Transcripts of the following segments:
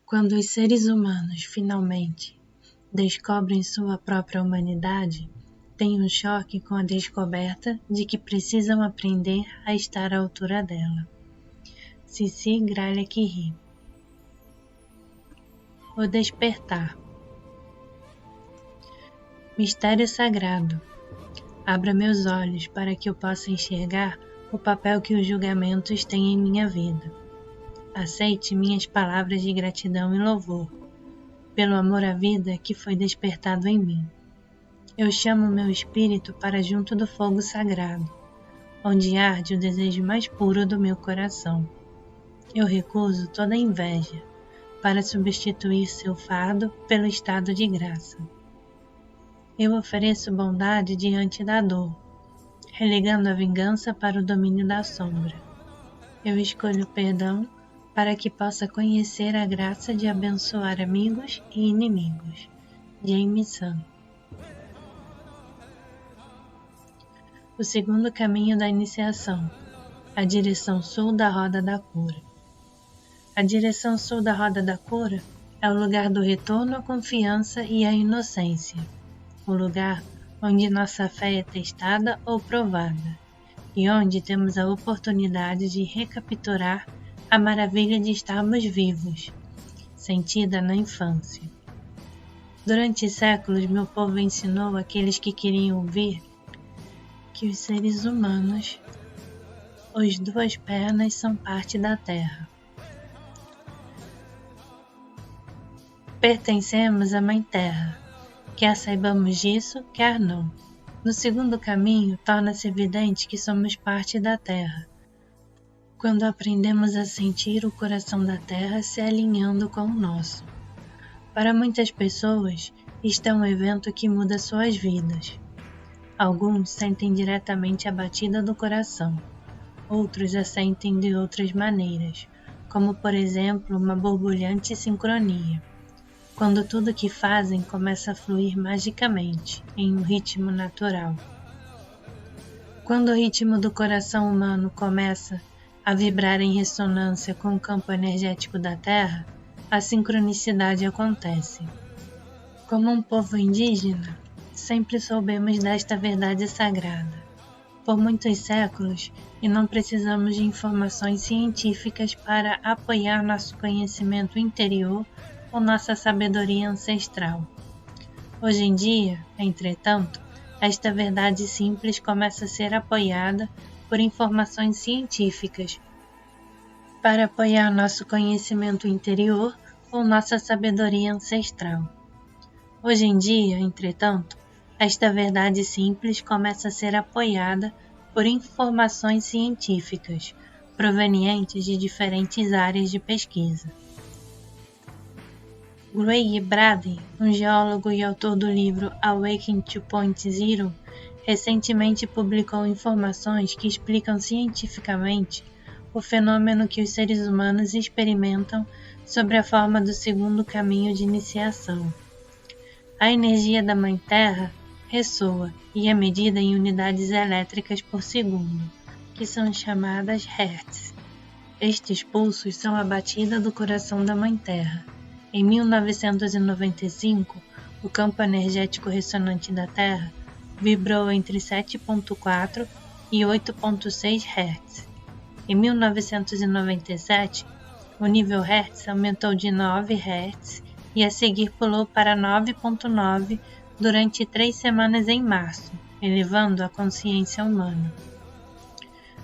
Quando os seres humanos finalmente descobrem sua própria humanidade, têm um choque com a descoberta de que precisam aprender a estar à altura dela. Cici Gralha-Curie. O despertar. Mistério sagrado. Abra meus olhos para que eu possa enxergar o papel que os julgamentos têm em minha vida. Aceite minhas palavras de gratidão e louvor, pelo amor à vida que foi despertado em mim. Eu chamo meu espírito para junto do fogo sagrado, onde arde o desejo mais puro do meu coração. Eu recuso toda inveja, para substituir seu fardo pelo estado de graça. Eu ofereço bondade diante da dor, relegando a vingança para o domínio da sombra. Eu escolho o perdão para que possa conhecer a graça de abençoar amigos e inimigos. Jameson. O segundo caminho da iniciação. A direção sul da roda da cura. A direção sul da roda da cura é o lugar do retorno à confiança e à inocência. O lugar onde nossa fé é testada ou provada, e onde temos a oportunidade de recapturar a maravilha de estarmos vivos, sentida na infância. Durante séculos, meu povo ensinou aqueles que queriam ouvir que os seres humanos, os duas pernas, são parte da terra. Pertencemos à Mãe Terra, quer saibamos disso, quer não. No segundo caminho, torna-se evidente que somos parte da Terra, quando aprendemos a sentir o coração da Terra se alinhando com o nosso. Para muitas pessoas, isto é um evento que muda suas vidas. Alguns sentem diretamente a batida do coração, outros a sentem de outras maneiras, como por exemplo uma borbulhante sincronia, quando tudo que fazem começa a fluir magicamente, em um ritmo natural. Quando o ritmo do coração humano começa a vibrar em ressonância com o campo energético da Terra, a sincronicidade acontece. Como um povo indígena, sempre soubemos desta verdade sagrada. Por muitos séculos, e não precisamos de informações científicas para apoiar nosso conhecimento interior ou nossa sabedoria ancestral. Hoje em dia, entretanto, esta verdade simples começa a ser apoiada por informações científicas para apoiar nosso conhecimento interior ou nossa sabedoria ancestral. Hoje em dia, entretanto, esta verdade simples começa a ser apoiada por informações científicas provenientes de diferentes áreas de pesquisa. Greg Braden, um geólogo e autor do livro Awakening 2.0, recentemente publicou informações que explicam cientificamente o fenômeno que os seres humanos experimentam sobre a forma do segundo caminho de iniciação. A energia da Mãe Terra ressoa e é medida em unidades elétricas por segundo, que são chamadas Hertz. Estes pulsos são a batida do coração da Mãe Terra. Em 1995, o campo energético ressonante da Terra vibrou entre 7.4 e 8.6 Hz. Em 1997, o nível Hertz aumentou de 9 Hz e a seguir pulou para 9.9 durante 3 semanas em março, elevando a consciência humana.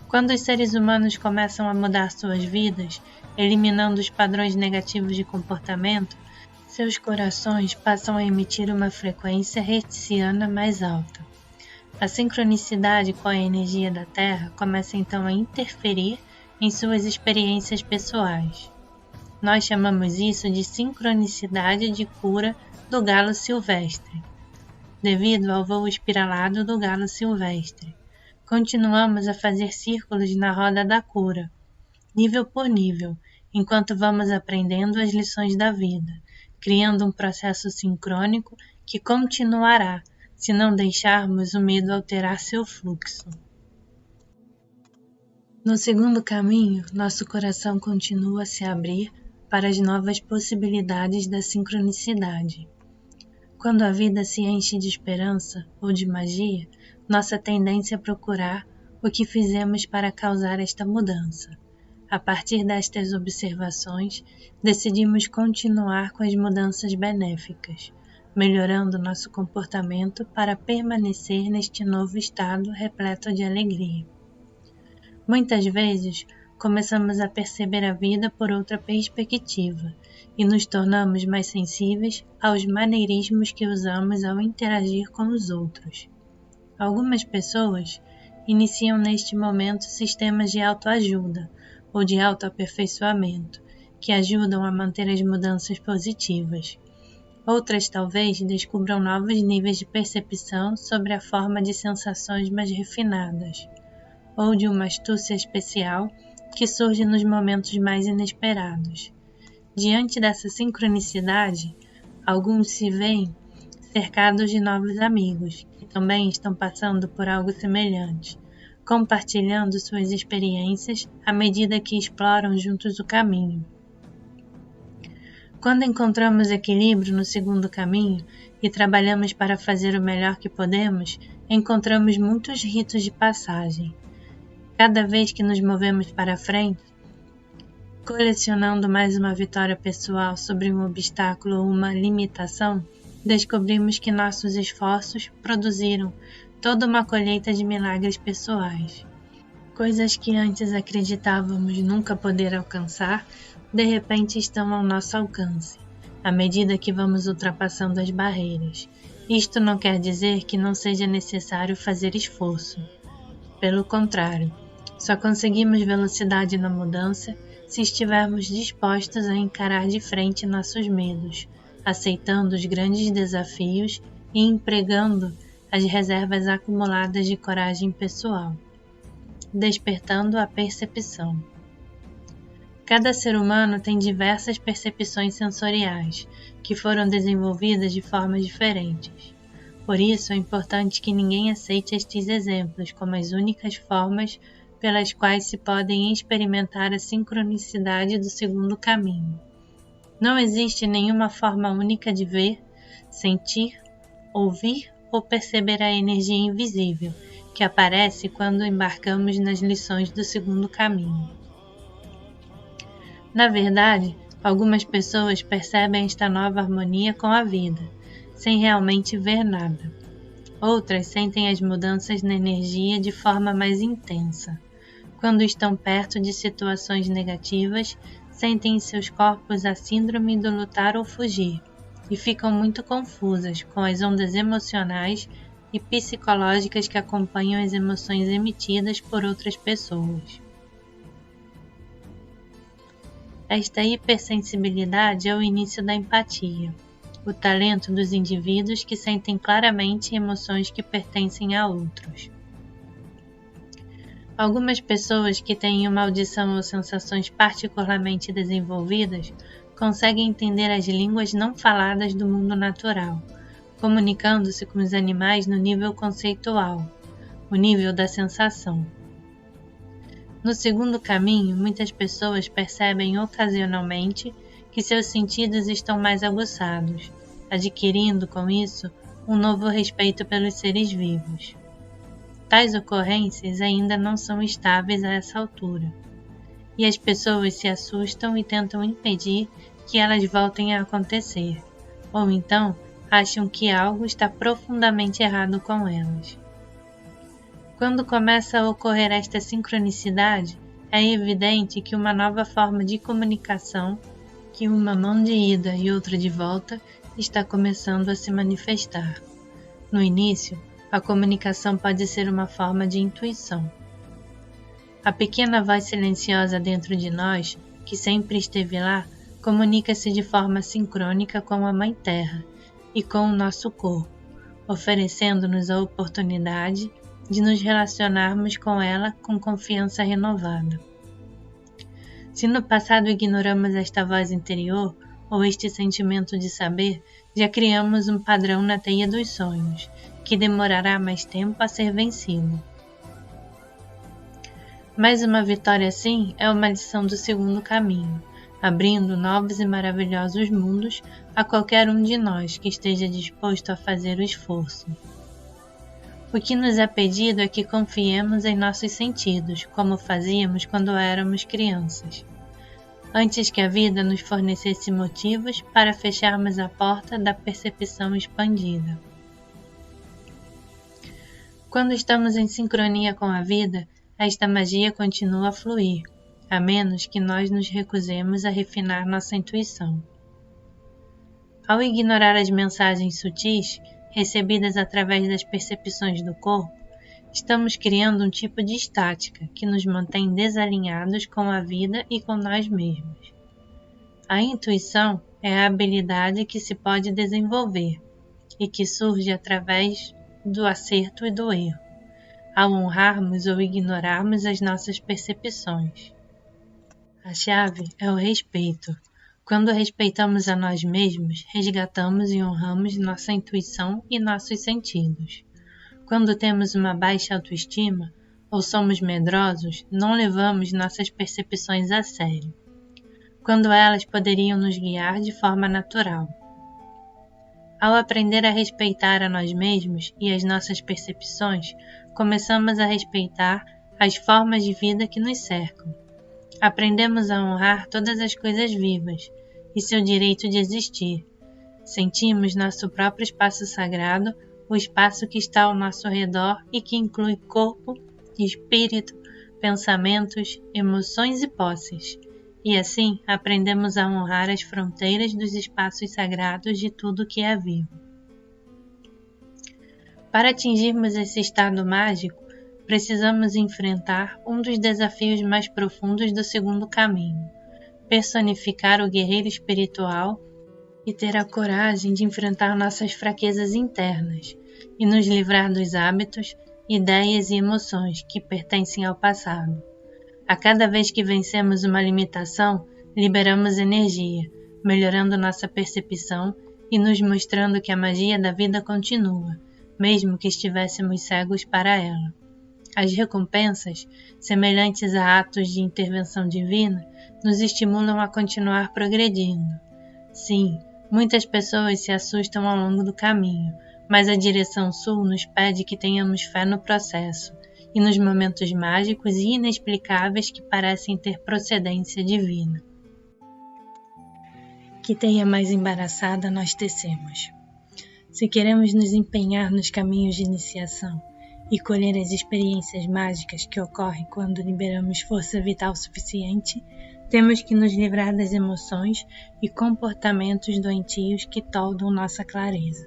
Quando os seres humanos começam a mudar suas vidas, eliminando os padrões negativos de comportamento, seus corações passam a emitir uma frequência hertziana mais alta. A sincronicidade com a energia da Terra começa então a interferir em suas experiências pessoais. Nós chamamos isso de sincronicidade de cura do galo silvestre, devido ao voo espiralado do galo silvestre. Continuamos a fazer círculos na roda da cura, nível por nível, enquanto vamos aprendendo as lições da vida, criando um processo sincrônico que continuará, se não deixarmos o medo alterar seu fluxo. No segundo caminho, nosso coração continua a se abrir para as novas possibilidades da sincronicidade. Quando a vida se enche de esperança ou de magia, nossa tendência é procurar o que fizemos para causar esta mudança. A partir destas observações, decidimos continuar com as mudanças benéficas, melhorando nosso comportamento para permanecer neste novo estado repleto de alegria. Muitas vezes, começamos a perceber a vida por outra perspectiva e nos tornamos mais sensíveis aos maneirismos que usamos ao interagir com os outros. Algumas pessoas iniciam neste momento sistemas de autoajuda ou de autoaperfeiçoamento, que ajudam a manter as mudanças positivas. Outras talvez descubram novos níveis de percepção sobre a forma de sensações mais refinadas, ou de uma astúcia especial que surge nos momentos mais inesperados. Diante dessa sincronicidade, alguns se veem cercados de novos amigos, que também estão passando por algo semelhante, compartilhando suas experiências à medida que exploram juntos o caminho. Quando encontramos equilíbrio no segundo caminho e trabalhamos para fazer o melhor que podemos, encontramos muitos ritos de passagem. Cada vez que nos movemos para frente, colecionando mais uma vitória pessoal sobre um obstáculo ou uma limitação, descobrimos que nossos esforços produziram toda uma colheita de milagres pessoais. Coisas que antes acreditávamos nunca poder alcançar, de repente estão ao nosso alcance, à medida que vamos ultrapassando as barreiras. Isto não quer dizer que não seja necessário fazer esforço. Pelo contrário, só conseguimos velocidade na mudança se estivermos dispostos a encarar de frente nossos medos, aceitando os grandes desafios e empregando as reservas acumuladas de coragem pessoal, despertando a percepção. Cada ser humano tem diversas percepções sensoriais, que foram desenvolvidas de formas diferentes. Por isso é importante que ninguém aceite estes exemplos como as únicas formas pelas quais se podem experimentar a sincronicidade do segundo caminho. Não existe nenhuma forma única de ver, sentir, ouvir ou perceber a energia invisível que aparece quando embarcamos nas lições do segundo caminho. Na verdade, algumas pessoas percebem esta nova harmonia com a vida, sem realmente ver nada. Outras sentem as mudanças na energia de forma mais intensa. Quando estão perto de situações negativas, sentem em seus corpos a síndrome do lutar ou fugir e ficam muito confusas com as ondas emocionais e psicológicas que acompanham as emoções emitidas por outras pessoas. Esta hipersensibilidade é o início da empatia, o talento dos indivíduos que sentem claramente emoções que pertencem a outros. Algumas pessoas que têm uma audição ou sensações particularmente desenvolvidas conseguem entender as línguas não faladas do mundo natural, comunicando-se com os animais no nível conceitual, o nível da sensação. No segundo caminho, muitas pessoas percebem ocasionalmente que seus sentidos estão mais aguçados, adquirindo com isso um novo respeito pelos seres vivos. Tais ocorrências ainda não são estáveis a essa altura, e as pessoas se assustam e tentam impedir que elas voltem a acontecer, ou então acham que algo está profundamente errado com elas. Quando começa a ocorrer esta sincronicidade, é evidente que uma nova forma de comunicação, que uma mão de ida e outra de volta, está começando a se manifestar. No início, a comunicação pode ser uma forma de intuição. A pequena voz silenciosa dentro de nós, que sempre esteve lá, comunica-se de forma sincrônica com a Mãe Terra e com o nosso corpo, oferecendo-nos a oportunidade de nos relacionarmos com ela com confiança renovada. Se no passado ignoramos esta voz interior, ou este sentimento de saber, já criamos um padrão na teia dos sonhos, que demorará mais tempo a ser vencido. Mais uma vitória assim é uma lição do segundo caminho. abrindo novos e maravilhosos mundos a qualquer um de nós que esteja disposto a fazer o esforço. O que nos é pedido é que confiemos em nossos sentidos, como fazíamos quando éramos crianças, antes que a vida nos fornecesse motivos para fecharmos a porta da percepção expandida. Quando estamos em sincronia com a vida, esta magia continua a fluir, a menos que nós nos recusemos a refinar nossa intuição. Ao ignorar as mensagens sutis, recebidas através das percepções do corpo, estamos criando um tipo de estática que nos mantém desalinhados com a vida e com nós mesmos. A intuição é a habilidade que se pode desenvolver e que surge através do acerto e do erro, ao honrarmos ou ignorarmos as nossas percepções. A chave é o respeito. Quando respeitamos a nós mesmos, resgatamos e honramos nossa intuição e nossos sentidos. Quando temos uma baixa autoestima ou somos medrosos, não levamos nossas percepções a sério, quando elas poderiam nos guiar de forma natural. Ao aprender a respeitar a nós mesmos e as nossas percepções, começamos a respeitar as formas de vida que nos cercam. Aprendemos a honrar todas as coisas vivas e seu direito de existir. Sentimos nosso próprio espaço sagrado, o espaço que está ao nosso redor e que inclui corpo, espírito, pensamentos, emoções e posses. E assim aprendemos a honrar as fronteiras dos espaços sagrados de tudo que é vivo. Para atingirmos esse estado mágico, precisamos enfrentar um dos desafios mais profundos do segundo caminho: personificar o guerreiro espiritual e ter a coragem de enfrentar nossas fraquezas internas e nos livrar dos hábitos, ideias e emoções que pertencem ao passado. A cada vez que vencemos uma limitação, liberamos energia, melhorando nossa percepção e nos mostrando que a magia da vida continua, mesmo que estivéssemos cegos para ela. As recompensas, semelhantes a atos de intervenção divina, nos estimulam a continuar progredindo. Sim, muitas pessoas se assustam ao longo do caminho, mas a direção sul nos pede que tenhamos fé no processo e nos momentos mágicos e inexplicáveis que parecem ter procedência divina. Que teia mais embaraçada nós tecemos. Se queremos nos empenhar nos caminhos de iniciação e colher as experiências mágicas que ocorrem quando liberamos força vital suficiente, temos que nos livrar das emoções e comportamentos doentios que toldam nossa clareza.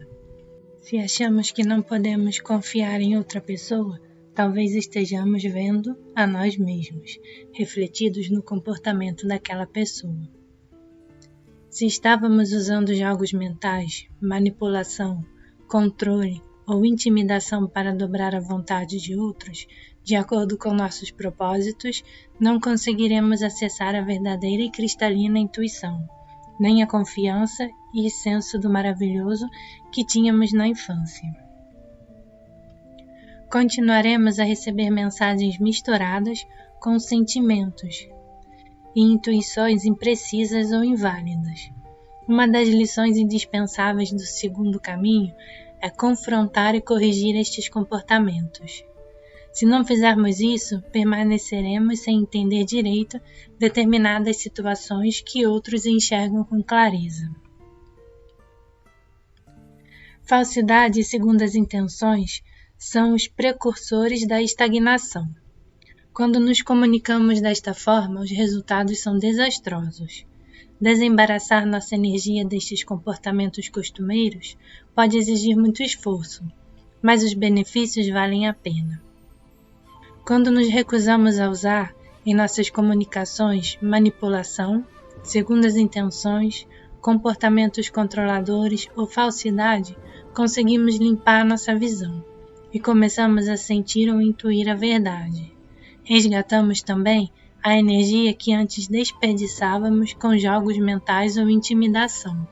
Se achamos que não podemos confiar em outra pessoa, talvez estejamos vendo a nós mesmos, refletidos no comportamento daquela pessoa. Se estávamos usando jogos mentais, manipulação, controle ou intimidação para dobrar a vontade de outros, de acordo com nossos propósitos, não conseguiremos acessar a verdadeira e cristalina intuição, nem a confiança e senso do maravilhoso que tínhamos na infância. Continuaremos a receber mensagens misturadas com sentimentos e intuições imprecisas ou inválidas. Uma das lições indispensáveis do segundo caminho é confrontar e corrigir estes comportamentos. Se não fizermos isso, permaneceremos sem entender direito determinadas situações que outros enxergam com clareza. Falsidade e segundas intenções são os precursores da estagnação. Quando nos comunicamos desta forma, os resultados são desastrosos. Desembaraçar nossa energia destes comportamentos costumeiros pode exigir muito esforço, mas os benefícios valem a pena. Quando nos recusamos a usar em nossas comunicações manipulação, segundas intenções, comportamentos controladores ou falsidade, conseguimos limpar nossa visão e começamos a sentir ou intuir a verdade. Resgatamos também a energia que antes desperdiçávamos com jogos mentais ou intimidação.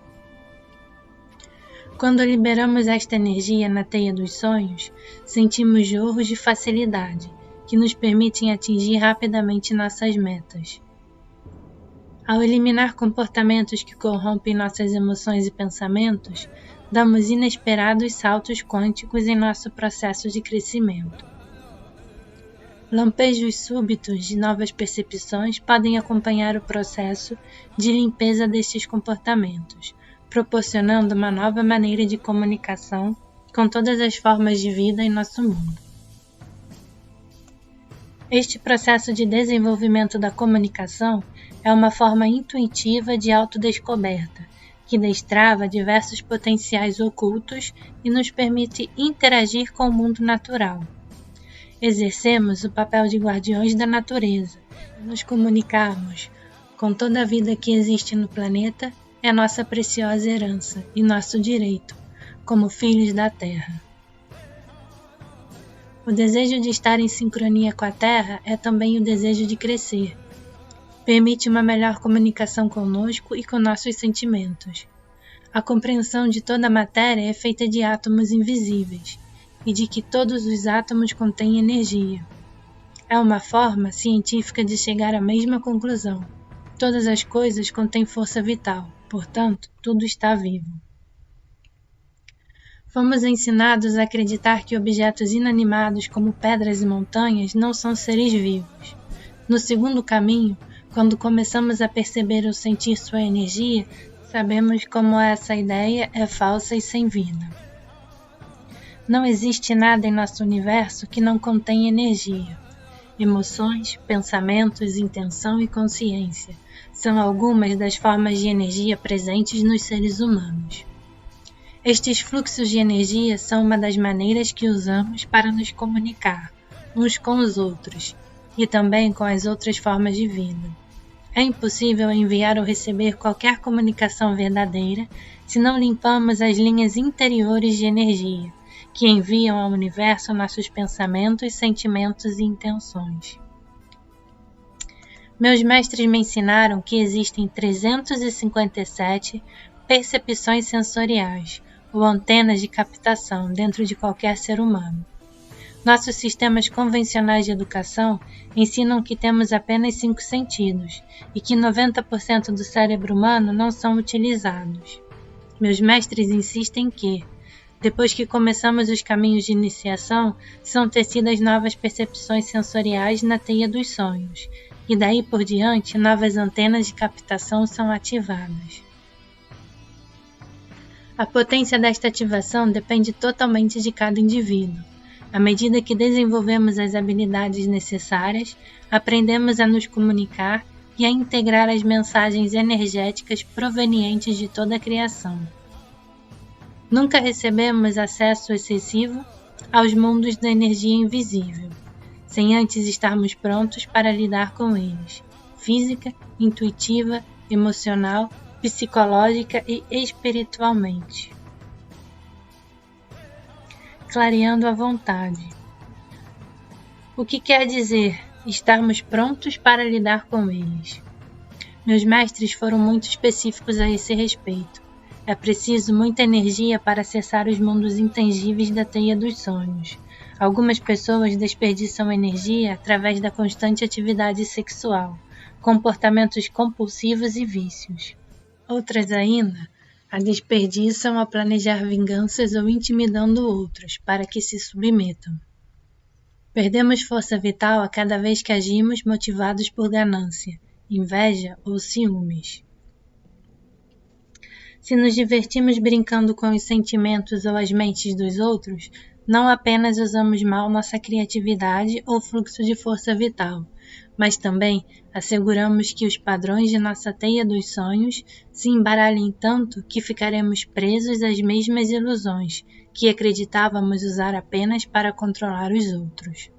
Quando liberamos esta energia na teia dos sonhos, sentimos jorros de facilidade que nos permitem atingir rapidamente nossas metas. Ao eliminar comportamentos que corrompem nossas emoções e pensamentos, damos inesperados saltos quânticos em nosso processo de crescimento. Lampejos súbitos de novas percepções podem acompanhar o processo de limpeza destes comportamentos, proporcionando uma nova maneira de comunicação com todas as formas de vida em nosso mundo. Este processo de desenvolvimento da comunicação é uma forma intuitiva de autodescoberta, que destrava diversos potenciais ocultos e nos permite interagir com o mundo natural. Exercemos o papel de guardiões da natureza. Nos comunicarmos com toda a vida que existe no planeta é nossa preciosa herança e nosso direito, como filhos da Terra. O desejo de estar em sincronia com a Terra é também o desejo de crescer. Permite uma melhor comunicação conosco e com nossos sentimentos. A compreensão de toda a matéria é feita de átomos invisíveis e de que todos os átomos contêm energia. É uma forma científica de chegar à mesma conclusão. Todas as coisas contêm força vital, portanto, tudo está vivo. Fomos ensinados a acreditar que objetos inanimados como pedras e montanhas não são seres vivos. No segundo caminho, quando começamos a perceber ou sentir sua energia, sabemos como essa ideia é falsa e sem vida. Não existe nada em nosso universo que não contém energia. Emoções, pensamentos, intenção e consciência são algumas das formas de energia presentes nos seres humanos. Estes fluxos de energia são uma das maneiras que usamos para nos comunicar uns com os outros e também com as outras formas de vida. É impossível enviar ou receber qualquer comunicação verdadeira se não limpamos as linhas interiores de energia que enviam ao universo nossos pensamentos, sentimentos e intenções. Meus mestres me ensinaram que existem 357 percepções sensoriais, ou antenas de captação dentro de qualquer ser humano. Nossos sistemas convencionais de educação ensinam que temos apenas 5 sentidos e que 90% do cérebro humano não são utilizados. Meus mestres insistem que, depois que começamos os caminhos de iniciação, são tecidas novas percepções sensoriais na teia dos sonhos, e daí por diante novas antenas de captação são ativadas. A potência desta ativação depende totalmente de cada indivíduo. À medida que desenvolvemos as habilidades necessárias, aprendemos a nos comunicar e a integrar as mensagens energéticas provenientes de toda a criação. Nunca recebemos acesso excessivo aos mundos da energia invisível, sem antes estarmos prontos para lidar com eles, física, intuitiva, emocional, psicológica e espiritualmente. Clareando a vontade. O que quer dizer estarmos prontos para lidar com eles? Meus mestres foram muito específicos a esse respeito. É preciso muita energia para acessar os mundos intangíveis da teia dos sonhos. Algumas pessoas desperdiçam energia através da constante atividade sexual, comportamentos compulsivos e vícios. Outras ainda a desperdiçam ao planejar vinganças ou intimidando outros para que se submetam. Perdemos força vital a cada vez que agimos motivados por ganância, inveja ou ciúmes. Se nos divertimos brincando com os sentimentos ou as mentes dos outros, não apenas usamos mal nossa criatividade ou fluxo de força vital, mas também asseguramos que os padrões de nossa teia dos sonhos se embaralhem tanto que ficaremos presos às mesmas ilusões que acreditávamos usar apenas para controlar os outros.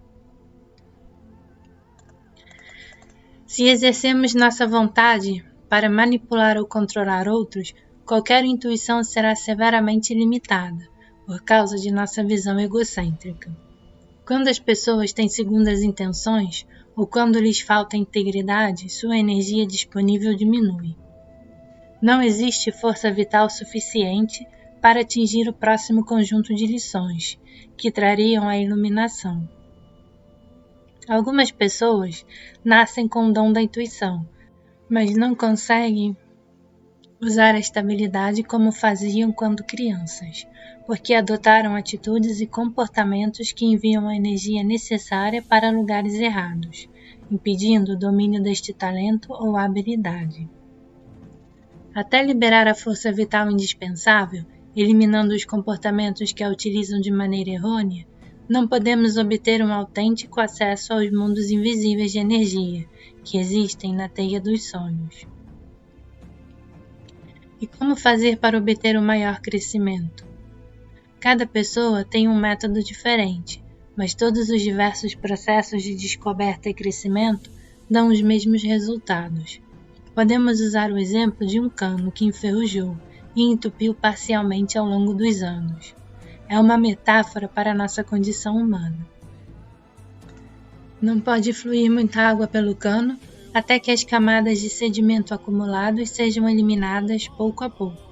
Se exercemos nossa vontade para manipular ou controlar outros, qualquer intuição será severamente limitada, por causa de nossa visão egocêntrica. Quando as pessoas têm segundas intenções, ou quando lhes falta integridade, sua energia disponível diminui. Não existe força vital suficiente para atingir o próximo conjunto de lições, que trariam a iluminação. Algumas pessoas nascem com o dom da intuição, mas não conseguem usar a estabilidade como faziam quando crianças, porque adotaram atitudes e comportamentos que enviam a energia necessária para lugares errados, impedindo o domínio deste talento ou habilidade. Até liberar a força vital indispensável, eliminando os comportamentos que a utilizam de maneira errônea, não podemos obter um autêntico acesso aos mundos invisíveis de energia que existem na teia dos sonhos. E como fazer para obter o maior crescimento? Cada pessoa tem um método diferente, mas todos os diversos processos de descoberta e crescimento dão os mesmos resultados. Podemos usar o exemplo de um cano que enferrujou e entupiu parcialmente ao longo dos anos. É uma metáfora para a nossa condição humana. Não pode fluir muita água pelo cano até que as camadas de sedimento acumulados sejam eliminadas pouco a pouco.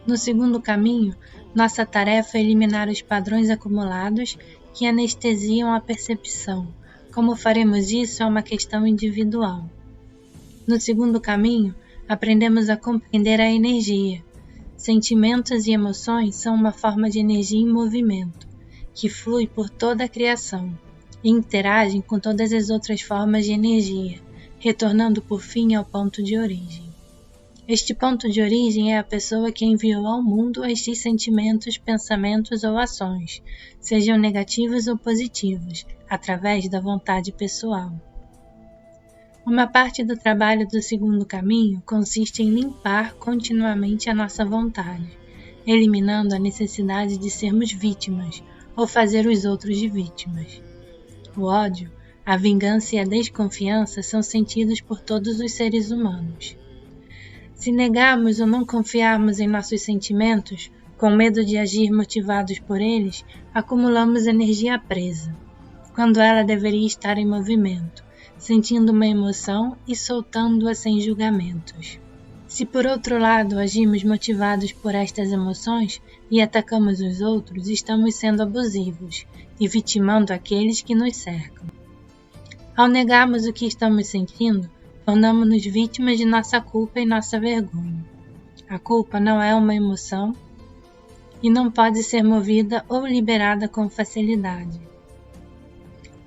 No segundo caminho, nossa tarefa é eliminar os padrões acumulados que anestesiam a percepção. Como faremos isso é uma questão individual. No segundo caminho, aprendemos a compreender a energia. Sentimentos e emoções são uma forma de energia em movimento, que flui por toda a criação e interagem com todas as outras formas de energia, retornando por fim ao ponto de origem. Este ponto de origem é a pessoa que enviou ao mundo estes sentimentos, pensamentos ou ações, sejam negativos ou positivos, através da vontade pessoal. Uma parte do trabalho do segundo caminho consiste em limpar continuamente a nossa vontade, eliminando a necessidade de sermos vítimas ou fazer os outros de vítimas. O ódio, a vingança e a desconfiança são sentidos por todos os seres humanos. Se negarmos ou não confiarmos em nossos sentimentos, com medo de agir motivados por eles, acumulamos energia presa, quando ela deveria estar em movimento, sentindo uma emoção e soltando-a sem julgamentos. Se por outro lado agimos motivados por estas emoções e atacamos os outros, estamos sendo abusivos e vitimando aqueles que nos cercam. Ao negarmos o que estamos sentindo, tornamos-nos vítimas de nossa culpa e nossa vergonha. A culpa não é uma emoção e não pode ser movida ou liberada com facilidade.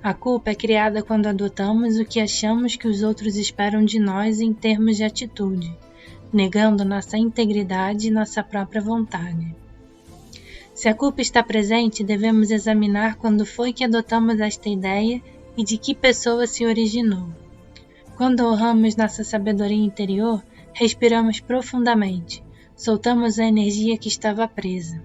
A culpa é criada quando adotamos o que achamos que os outros esperam de nós em termos de atitude, negando nossa integridade e nossa própria vontade. Se a culpa está presente, devemos examinar quando foi que adotamos esta ideia e de que pessoa se originou. Quando honramos nossa sabedoria interior, respiramos profundamente, soltamos a energia que estava presa.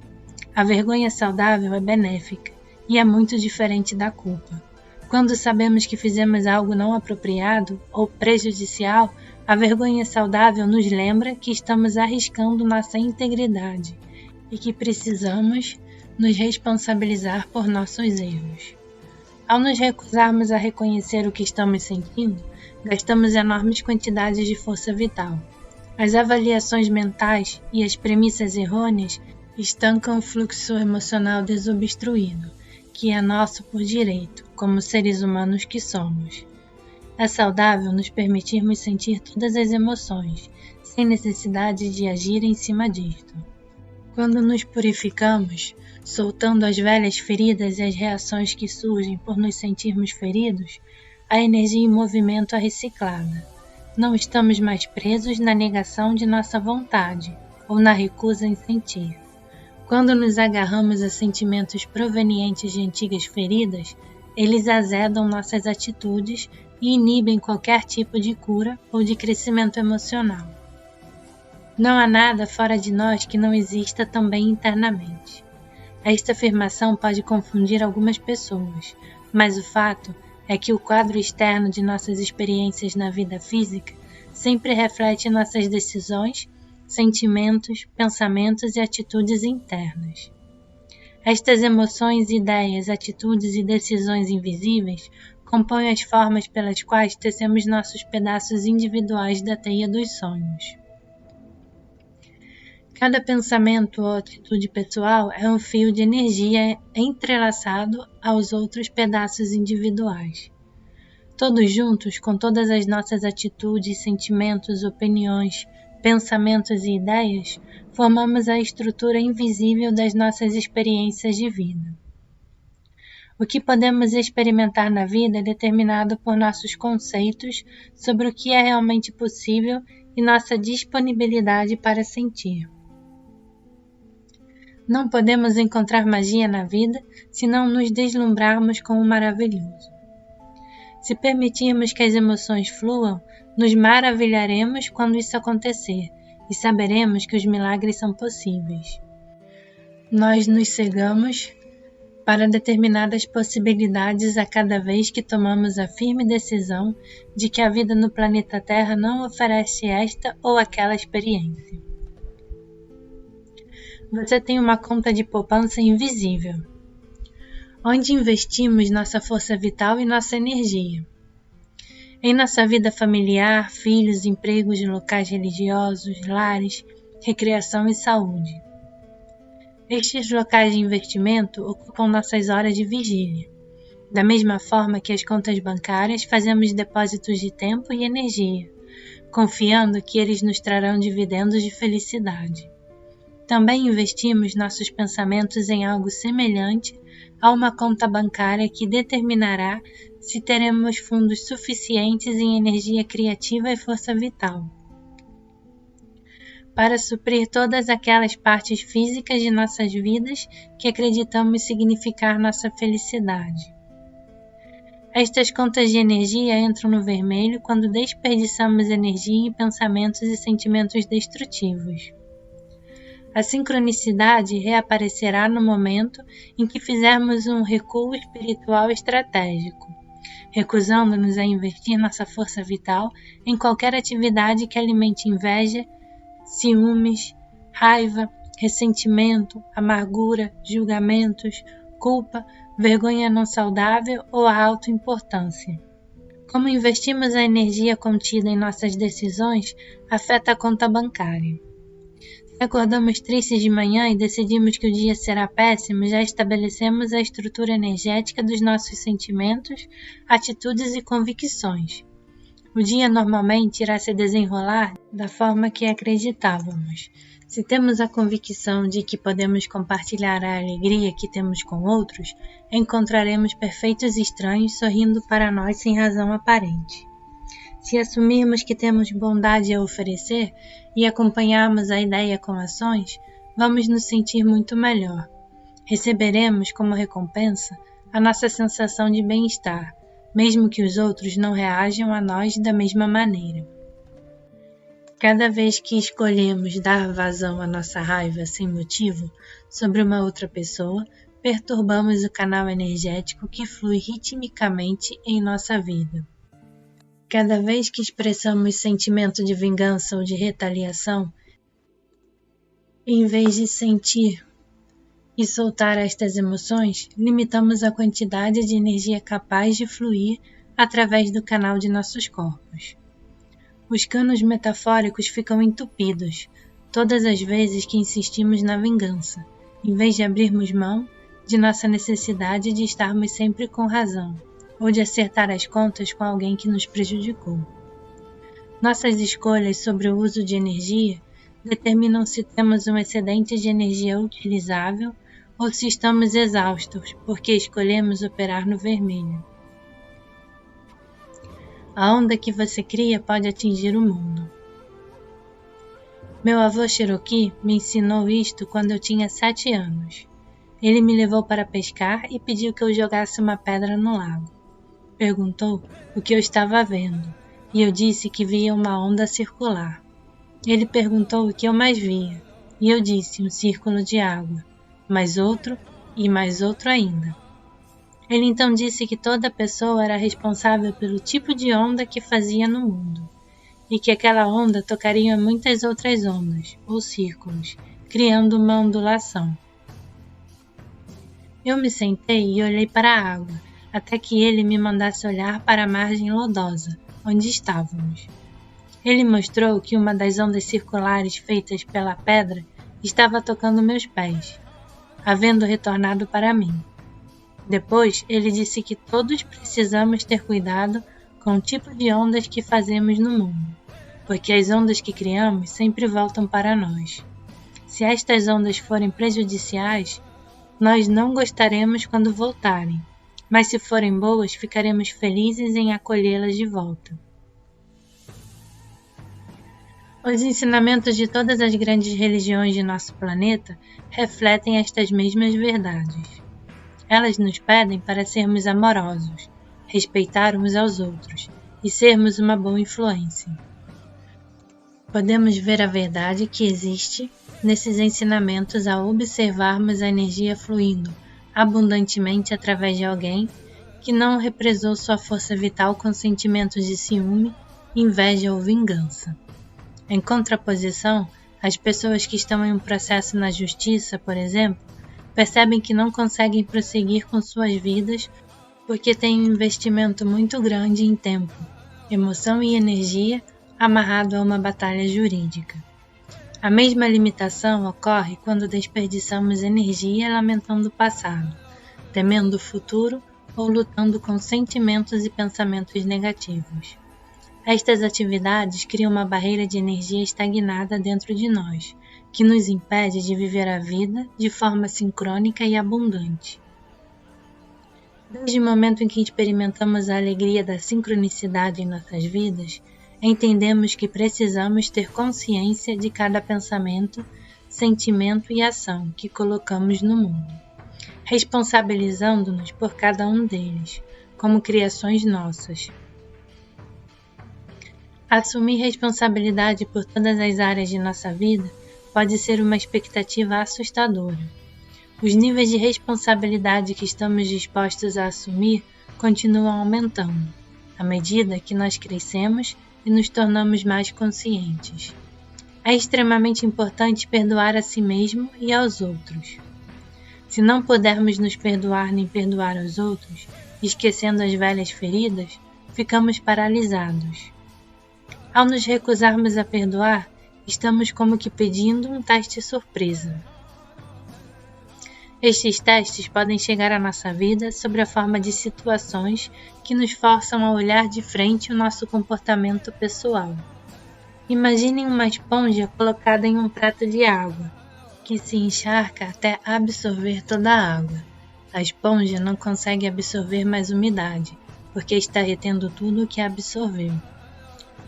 A vergonha saudável é benéfica e é muito diferente da culpa. Quando sabemos que fizemos algo não apropriado ou prejudicial, a vergonha saudável nos lembra que estamos arriscando nossa integridade e que precisamos nos responsabilizar por nossos erros. Ao nos recusarmos a reconhecer o que estamos sentindo, gastamos enormes quantidades de força vital. As avaliações mentais e as premissas errôneas estancam o fluxo emocional desobstruído, que é nosso por direito, como seres humanos que somos. É saudável nos permitirmos sentir todas as emoções, sem necessidade de agir em cima disto. Quando nos purificamos, soltando as velhas feridas e as reações que surgem por nos sentirmos feridos, a energia em movimento é reciclada. Não estamos mais presos na negação de nossa vontade ou na recusa em sentir. Quando nos agarramos a sentimentos provenientes de antigas feridas, eles azedam nossas atitudes e inibem qualquer tipo de cura ou de crescimento emocional. Não há nada fora de nós que não exista também internamente. Esta afirmação pode confundir algumas pessoas, mas o fato é que o quadro externo de nossas experiências na vida física sempre reflete nossas decisões, sentimentos, pensamentos e atitudes internas. Estas emoções, ideias, atitudes e decisões invisíveis compõem as formas pelas quais tecemos nossos pedaços individuais da teia dos sonhos. Cada pensamento ou atitude pessoal é um fio de energia entrelaçado aos outros pedaços individuais. Todos juntos, com todas as nossas atitudes, sentimentos, opiniões, pensamentos e ideias, formamos a estrutura invisível das nossas experiências de vida. O que podemos experimentar na vida é determinado por nossos conceitos sobre o que é realmente possível e nossa disponibilidade para sentir. Não podemos encontrar magia na vida se não nos deslumbrarmos com o maravilhoso. Se permitirmos que as emoções fluam, nos maravilharemos quando isso acontecer e saberemos que os milagres são possíveis. Nós nos cegamos para determinadas possibilidades a cada vez que tomamos a firme decisão de que a vida no planeta Terra não oferece esta ou aquela experiência. Você tem uma conta de poupança invisível, onde investimos nossa força vital e nossa energia. Em nossa vida familiar, filhos, empregos, locais religiosos, lares, recreação e saúde. Estes locais de investimento ocupam nossas horas de vigília. Da mesma forma que as contas bancárias, fazemos depósitos de tempo e energia, confiando que eles nos trarão dividendos de felicidade. Também investimos nossos pensamentos em algo semelhante a uma conta bancária que determinará se teremos fundos suficientes em energia criativa e força vital para suprir todas aquelas partes físicas de nossas vidas que acreditamos significar nossa felicidade. Estas contas de energia entram no vermelho quando desperdiçamos energia em pensamentos e sentimentos destrutivos. A sincronicidade reaparecerá no momento em que fizermos um recuo espiritual estratégico, recusando-nos a investir nossa força vital em qualquer atividade que alimente inveja, ciúmes, raiva, ressentimento, amargura, julgamentos, culpa, vergonha não saudável ou a autoimportância. Como investimos a energia contida em nossas decisões, afeta a conta bancária. Se acordamos tristes de manhã e decidimos que o dia será péssimo, já estabelecemos a estrutura energética dos nossos sentimentos, atitudes e convicções. O dia normalmente irá se desenrolar da forma que acreditávamos. Se temos a convicção de que podemos compartilhar a alegria que temos com outros, encontraremos perfeitos estranhos sorrindo para nós sem razão aparente. Se assumirmos que temos bondade a oferecer e acompanharmos a ideia com ações, vamos nos sentir muito melhor. Receberemos como recompensa a nossa sensação de bem-estar, mesmo que os outros não reajam a nós da mesma maneira. Cada vez que escolhemos dar vazão à nossa raiva sem motivo sobre uma outra pessoa, perturbamos o canal energético que flui ritmicamente em nossa vida. Cada vez que expressamos sentimento de vingança ou de retaliação, em vez de sentir e soltar estas emoções, limitamos a quantidade de energia capaz de fluir através do canal de nossos corpos. Os canos metafóricos ficam entupidos todas as vezes que insistimos na vingança, em vez de abrirmos mão de nossa necessidade de estarmos sempre com razão, ou de acertar as contas com alguém que nos prejudicou. Nossas escolhas sobre o uso de energia determinam se temos um excedente de energia utilizável ou se estamos exaustos porque escolhemos operar no vermelho. A onda que você cria pode atingir o mundo. Meu avô Cherokee me ensinou isto quando eu tinha 7 anos. Ele me levou para pescar e pediu que eu jogasse uma pedra no lago. Perguntou o que eu estava vendo, e eu disse que via uma onda circular. Ele perguntou o que eu mais via, e eu disse um círculo de água, mais outro e mais outro ainda. Ele então disse que toda pessoa era responsável pelo tipo de onda que fazia no mundo, e que aquela onda tocaria muitas outras ondas, ou círculos, criando uma ondulação. Eu me sentei e olhei para a água, até que ele me mandasse olhar para a margem lodosa, onde estávamos. Ele mostrou que uma das ondas circulares feitas pela pedra estava tocando meus pés, havendo retornado para mim. Depois, ele disse que todos precisamos ter cuidado com o tipo de ondas que fazemos no mundo, porque as ondas que criamos sempre voltam para nós. Se estas ondas forem prejudiciais, nós não gostaremos quando voltarem, mas se forem boas, ficaremos felizes em acolhê-las de volta. Os ensinamentos de todas as grandes religiões de nosso planeta refletem estas mesmas verdades. Elas nos pedem para sermos amorosos, respeitar uns aos outros e sermos uma boa influência. Podemos ver a verdade que existe nesses ensinamentos ao observarmos a energia fluindo abundantemente através de alguém que não represou sua força vital com sentimentos de ciúme, inveja ou vingança. Em contraposição, as pessoas que estão em um processo na justiça, por exemplo, percebem que não conseguem prosseguir com suas vidas porque têm um investimento muito grande em tempo, emoção e energia amarrado a uma batalha jurídica. A mesma limitação ocorre quando desperdiçamos energia lamentando o passado, temendo o futuro ou lutando com sentimentos e pensamentos negativos. Estas atividades criam uma barreira de energia estagnada dentro de nós, que nos impede de viver a vida de forma sincrônica e abundante. Desde o momento em que experimentamos a alegria da sincronicidade em nossas vidas, entendemos que precisamos ter consciência de cada pensamento, sentimento e ação que colocamos no mundo, responsabilizando-nos por cada um deles, como criações nossas. Assumir responsabilidade por todas as áreas de nossa vida pode ser uma expectativa assustadora. Os níveis de responsabilidade que estamos dispostos a assumir continuam aumentando, à medida que nós crescemos e nos tornamos mais conscientes. É extremamente importante perdoar a si mesmo e aos outros. Se não pudermos nos perdoar nem perdoar aos outros, esquecendo as velhas feridas, ficamos paralisados. Ao nos recusarmos a perdoar, estamos como que pedindo um teste surpresa. Estes testes podem chegar à nossa vida sob a forma de situações que nos forçam a olhar de frente o nosso comportamento pessoal. Imaginem uma esponja colocada em um prato de água, que se encharca até absorver toda a água. A esponja não consegue absorver mais umidade, porque está retendo tudo o que absorveu.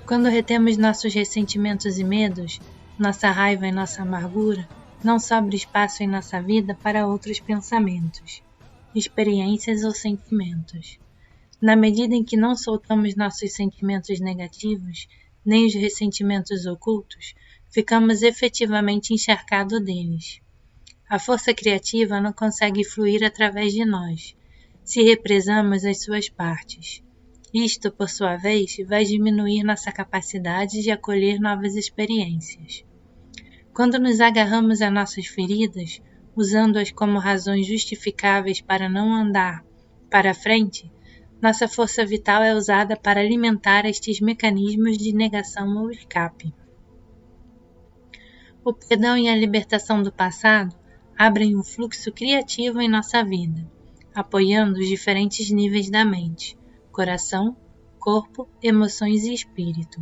Quando retemos nossos ressentimentos e medos, nossa raiva e nossa amargura, não sobra espaço em nossa vida para outros pensamentos, experiências ou sentimentos. Na medida em que não soltamos nossos sentimentos negativos, nem os ressentimentos ocultos, ficamos efetivamente encharcados deles. A força criativa não consegue fluir através de nós, se represamos as suas partes. Isto, por sua vez, vai diminuir nossa capacidade de acolher novas experiências. Quando nos agarramos a nossas feridas, usando-as como razões justificáveis para não andar para frente, nossa força vital é usada para alimentar estes mecanismos de negação ou escape. O perdão e a libertação do passado abrem um fluxo criativo em nossa vida, apoiando os diferentes níveis da mente, coração, corpo, emoções e espírito.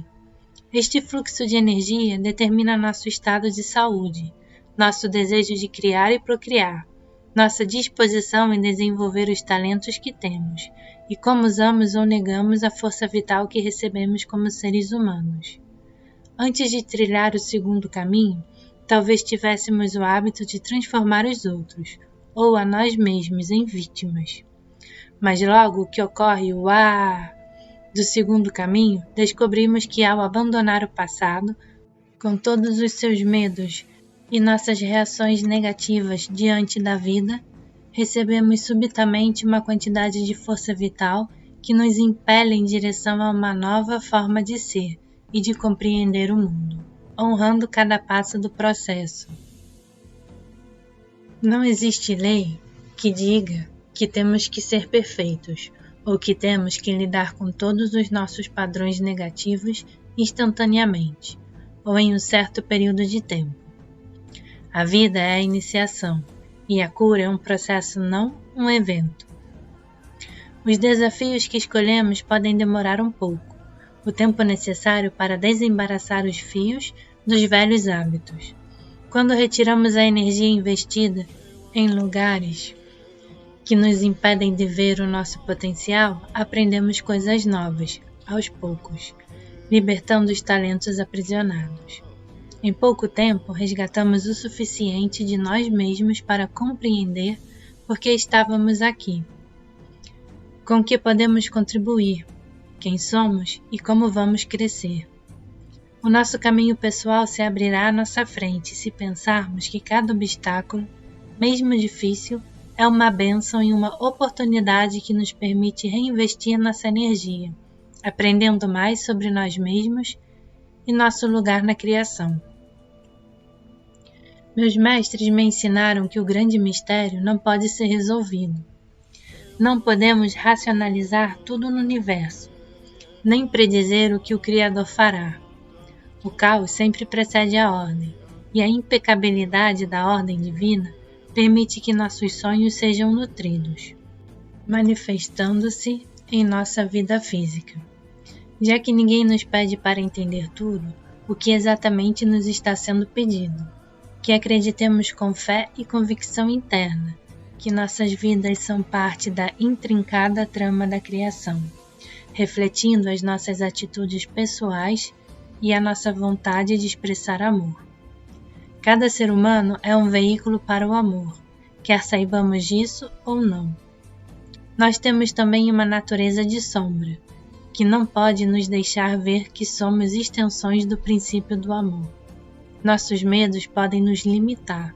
Este fluxo de energia determina nosso estado de saúde, nosso desejo de criar e procriar, nossa disposição em desenvolver os talentos que temos e como usamos ou negamos a força vital que recebemos como seres humanos. Antes de trilhar o segundo caminho, talvez tivéssemos o hábito de transformar os outros, ou a nós mesmos, em vítimas. Mas logo que ocorre o do segundo caminho, descobrimos que ao abandonar o passado, com todos os seus medos e nossas reações negativas diante da vida, recebemos subitamente uma quantidade de força vital que nos impele em direção a uma nova forma de ser e de compreender o mundo, honrando cada passo do processo. Não existe lei que diga que temos que ser perfeitos ou que temos que lidar com todos os nossos padrões negativos instantaneamente ou em um certo período de tempo. A vida é a iniciação e a cura é um processo, não um evento. Os desafios que escolhemos podem demorar um pouco, o tempo necessário para desembaraçar os fios dos velhos hábitos. Quando retiramos a energia investida em lugares que nos impedem de ver o nosso potencial, aprendemos coisas novas, aos poucos, libertando os talentos aprisionados. Em pouco tempo, resgatamos o suficiente de nós mesmos para compreender por que estávamos aqui, com o que podemos contribuir, quem somos e como vamos crescer. O nosso caminho pessoal se abrirá à nossa frente se pensarmos que cada obstáculo, mesmo difícil, é uma bênção e uma oportunidade que nos permite reinvestir nossa energia, aprendendo mais sobre nós mesmos e nosso lugar na criação. Meus mestres me ensinaram que o grande mistério não pode ser resolvido. Não podemos racionalizar tudo no universo, nem predizer o que o Criador fará. O caos sempre precede a ordem, e a impecabilidade da ordem divina permite que nossos sonhos sejam nutridos, manifestando-se em nossa vida física. Já que ninguém nos pede para entender tudo, o que exatamente nos está sendo pedido? Que acreditemos com fé e convicção interna, que nossas vidas são parte da intrincada trama da criação, refletindo as nossas atitudes pessoais e a nossa vontade de expressar amor. Cada ser humano é um veículo para o amor, quer saibamos disso ou não. Nós temos também uma natureza de sombra, que não pode nos deixar ver que somos extensões do princípio do amor. Nossos medos podem nos limitar.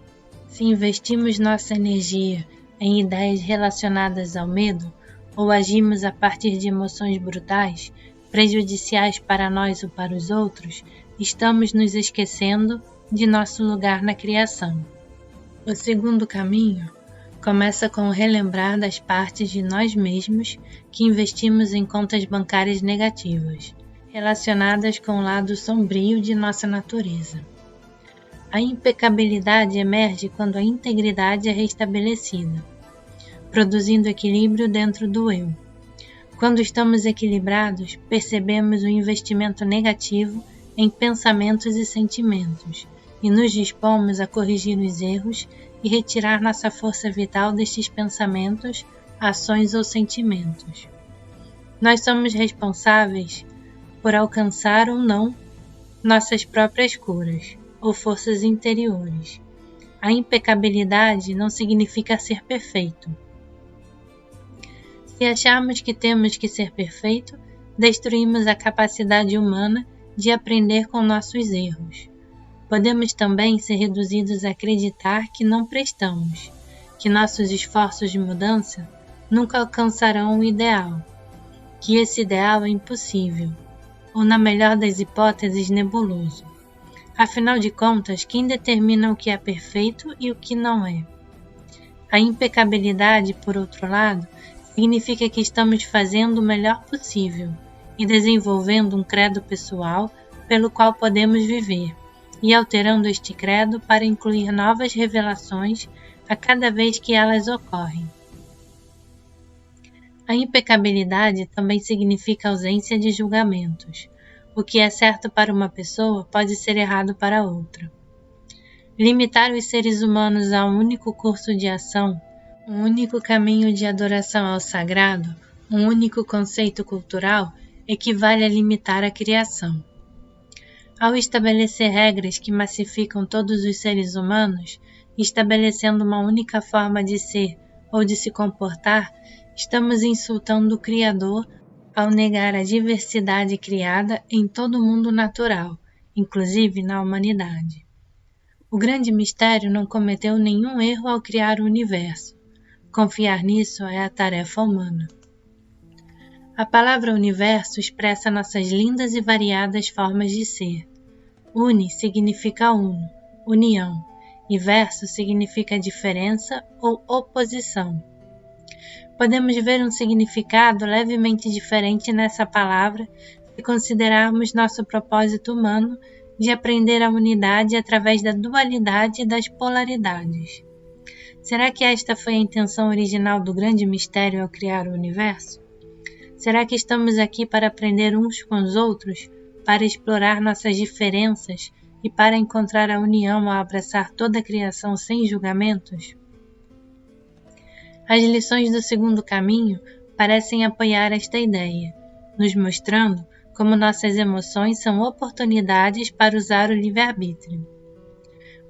Se investimos nossa energia em ideias relacionadas ao medo, ou agimos a partir de emoções brutais, prejudiciais para nós ou para os outros, estamos nos esquecendo de nosso lugar na criação. O segundo caminho começa com o relembrar das partes de nós mesmos que investimos em contas bancárias negativas, relacionadas com o lado sombrio de nossa natureza. A impecabilidade emerge quando a integridade é restabelecida, produzindo equilíbrio dentro do eu. Quando estamos equilibrados, percebemos o investimento negativo em pensamentos e sentimentos, e nos dispomos a corrigir os erros e retirar nossa força vital destes pensamentos, ações ou sentimentos. Nós somos responsáveis por alcançar ou não nossas próprias curas ou forças interiores. A impecabilidade não significa ser perfeito. Se acharmos que temos que ser perfeito, destruímos a capacidade humana de aprender com nossos erros. Podemos também ser reduzidos a acreditar que não prestamos, que nossos esforços de mudança nunca alcançarão o ideal, que esse ideal é impossível, ou na melhor das hipóteses, nebuloso. Afinal de contas, quem determina o que é perfeito e o que não é? A impecabilidade, por outro lado, significa que estamos fazendo o melhor possível e desenvolvendo um credo pessoal pelo qual podemos viver, e alterando este credo para incluir novas revelações a cada vez que elas ocorrem. A impecabilidade também significa ausência de julgamentos. O que é certo para uma pessoa pode ser errado para outra. Limitar os seres humanos a um único curso de ação, um único caminho de adoração ao sagrado, um único conceito cultural, equivale a limitar a criação. Ao estabelecer regras que massificam todos os seres humanos, estabelecendo uma única forma de ser ou de se comportar, estamos insultando o Criador ao negar a diversidade criada em todo o mundo natural, inclusive na humanidade. O grande mistério não cometeu nenhum erro ao criar o universo. Confiar nisso é a tarefa humana. A palavra universo expressa nossas lindas e variadas formas de ser. Uni significa uno, união, e verso significa diferença ou oposição. Podemos ver um significado levemente diferente nessa palavra se considerarmos nosso propósito humano de aprender a unidade através da dualidade das polaridades. Será que esta foi a intenção original do grande mistério ao criar o universo? Será que estamos aqui para aprender uns com os outros, para explorar nossas diferenças e para encontrar a união ao abraçar toda a criação sem julgamentos? As lições do segundo caminho parecem apoiar esta ideia, nos mostrando como nossas emoções são oportunidades para usar o livre-arbítrio.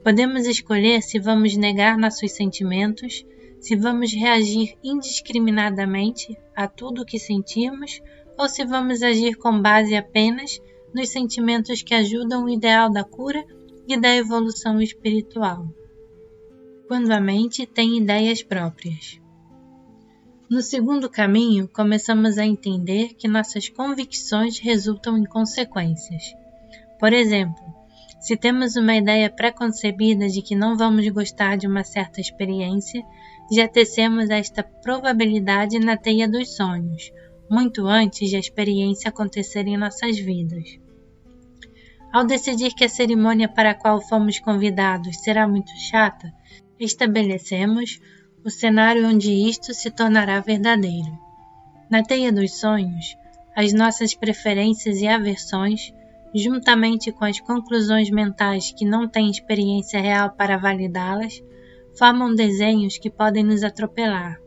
Podemos escolher se vamos negar nossos sentimentos, se vamos reagir indiscriminadamente a tudo o que sentimos ou se vamos agir com base apenas nos sentimentos que ajudam o ideal da cura e da evolução espiritual. Quando a mente tem ideias próprias. No segundo caminho, começamos a entender que nossas convicções resultam em consequências. Por exemplo, se temos uma ideia pré-concebida de que não vamos gostar de uma certa experiência, já tecemos esta probabilidade na teia dos sonhos, muito antes de a experiência acontecer em nossas vidas. Ao decidir que a cerimônia para a qual fomos convidados será muito chata, estabelecemos o cenário onde isto se tornará verdadeiro. Na teia dos sonhos, as nossas preferências e aversões, juntamente com as conclusões mentais que não têm experiência real para validá-las, formam desenhos que podem nos atropelar.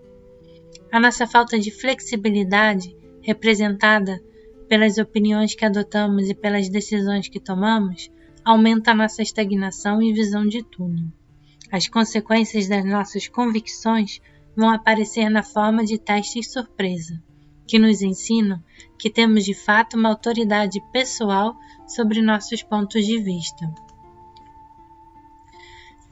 A nossa falta de flexibilidade, representada pelas opiniões que adotamos e pelas decisões que tomamos, aumenta a nossa estagnação e visão de túnel. As consequências das nossas convicções vão aparecer na forma de testes surpresa, que nos ensinam que temos de fato uma autoridade pessoal sobre nossos pontos de vista.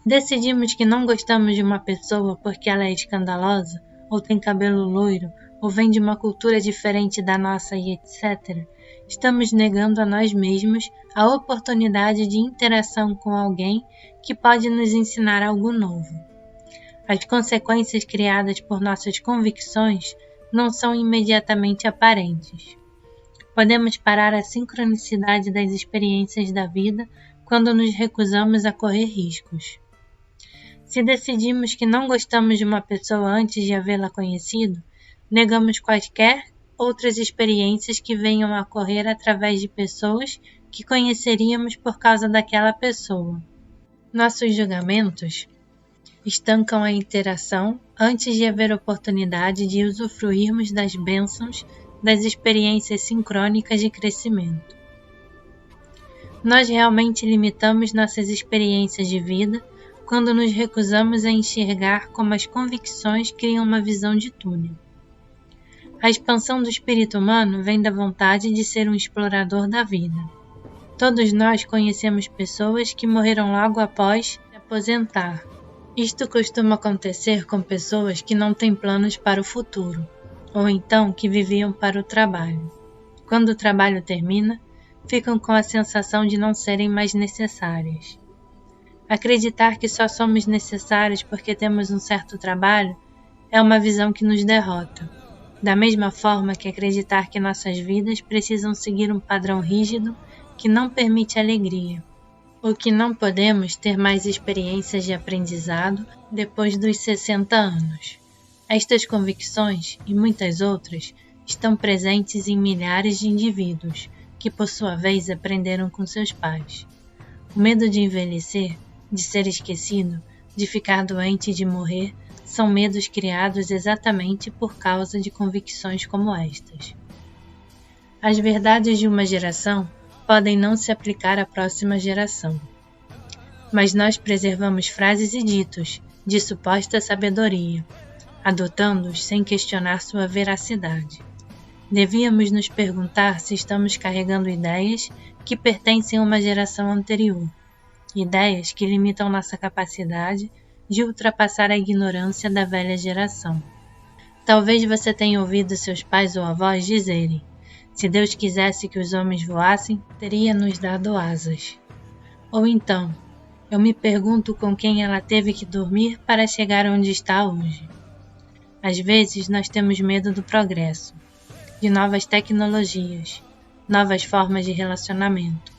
Decidimos que não gostamos de uma pessoa porque ela é escandalosa, ou tem cabelo loiro, ou vem de uma cultura diferente da nossa e etc. Estamos negando a nós mesmos a oportunidade de interação com alguém que pode nos ensinar algo novo. As consequências criadas por nossas convicções não são imediatamente aparentes. Podemos parar a sincronicidade das experiências da vida quando nos recusamos a correr riscos. Se decidimos que não gostamos de uma pessoa antes de havê-la conhecido, negamos quaisquer outras experiências que venham a ocorrer através de pessoas que conheceríamos por causa daquela pessoa. Nossos julgamentos estancam a interação antes de haver oportunidade de usufruirmos das bênçãos das experiências sincrônicas de crescimento. Nós realmente limitamos nossas experiências de vida quando nos recusamos a enxergar como as convicções criam uma visão de túnel. A expansão do espírito humano vem da vontade de ser um explorador da vida. Todos nós conhecemos pessoas que morreram logo após se aposentar. Isto costuma acontecer com pessoas que não têm planos para o futuro, ou então que viviam para o trabalho. Quando o trabalho termina, ficam com a sensação de não serem mais necessárias. Acreditar que só somos necessários porque temos um certo trabalho é uma visão que nos derrota. Da mesma forma que acreditar que nossas vidas precisam seguir um padrão rígido que não permite alegria, ou que não podemos ter mais experiências de aprendizado depois dos 60 anos. Estas convicções, e muitas outras, estão presentes em milhares de indivíduos, que por sua vez aprenderam com seus pais. O medo de envelhecer, de ser esquecido, de ficar doente e de morrer, são medos criados exatamente por causa de convicções como estas. As verdades de uma geração podem não se aplicar à próxima geração, mas nós preservamos frases e ditos de suposta sabedoria, adotando-os sem questionar sua veracidade. Devíamos nos perguntar se estamos carregando ideias que pertencem a uma geração anterior, ideias que limitam nossa capacidade de ultrapassar a ignorância da velha geração. Talvez você tenha ouvido seus pais ou avós dizerem: se Deus quisesse que os homens voassem, teria nos dado asas. Ou então, eu me pergunto com quem ela teve que dormir para chegar onde está hoje. Às vezes nós temos medo do progresso, de novas tecnologias, novas formas de relacionamento,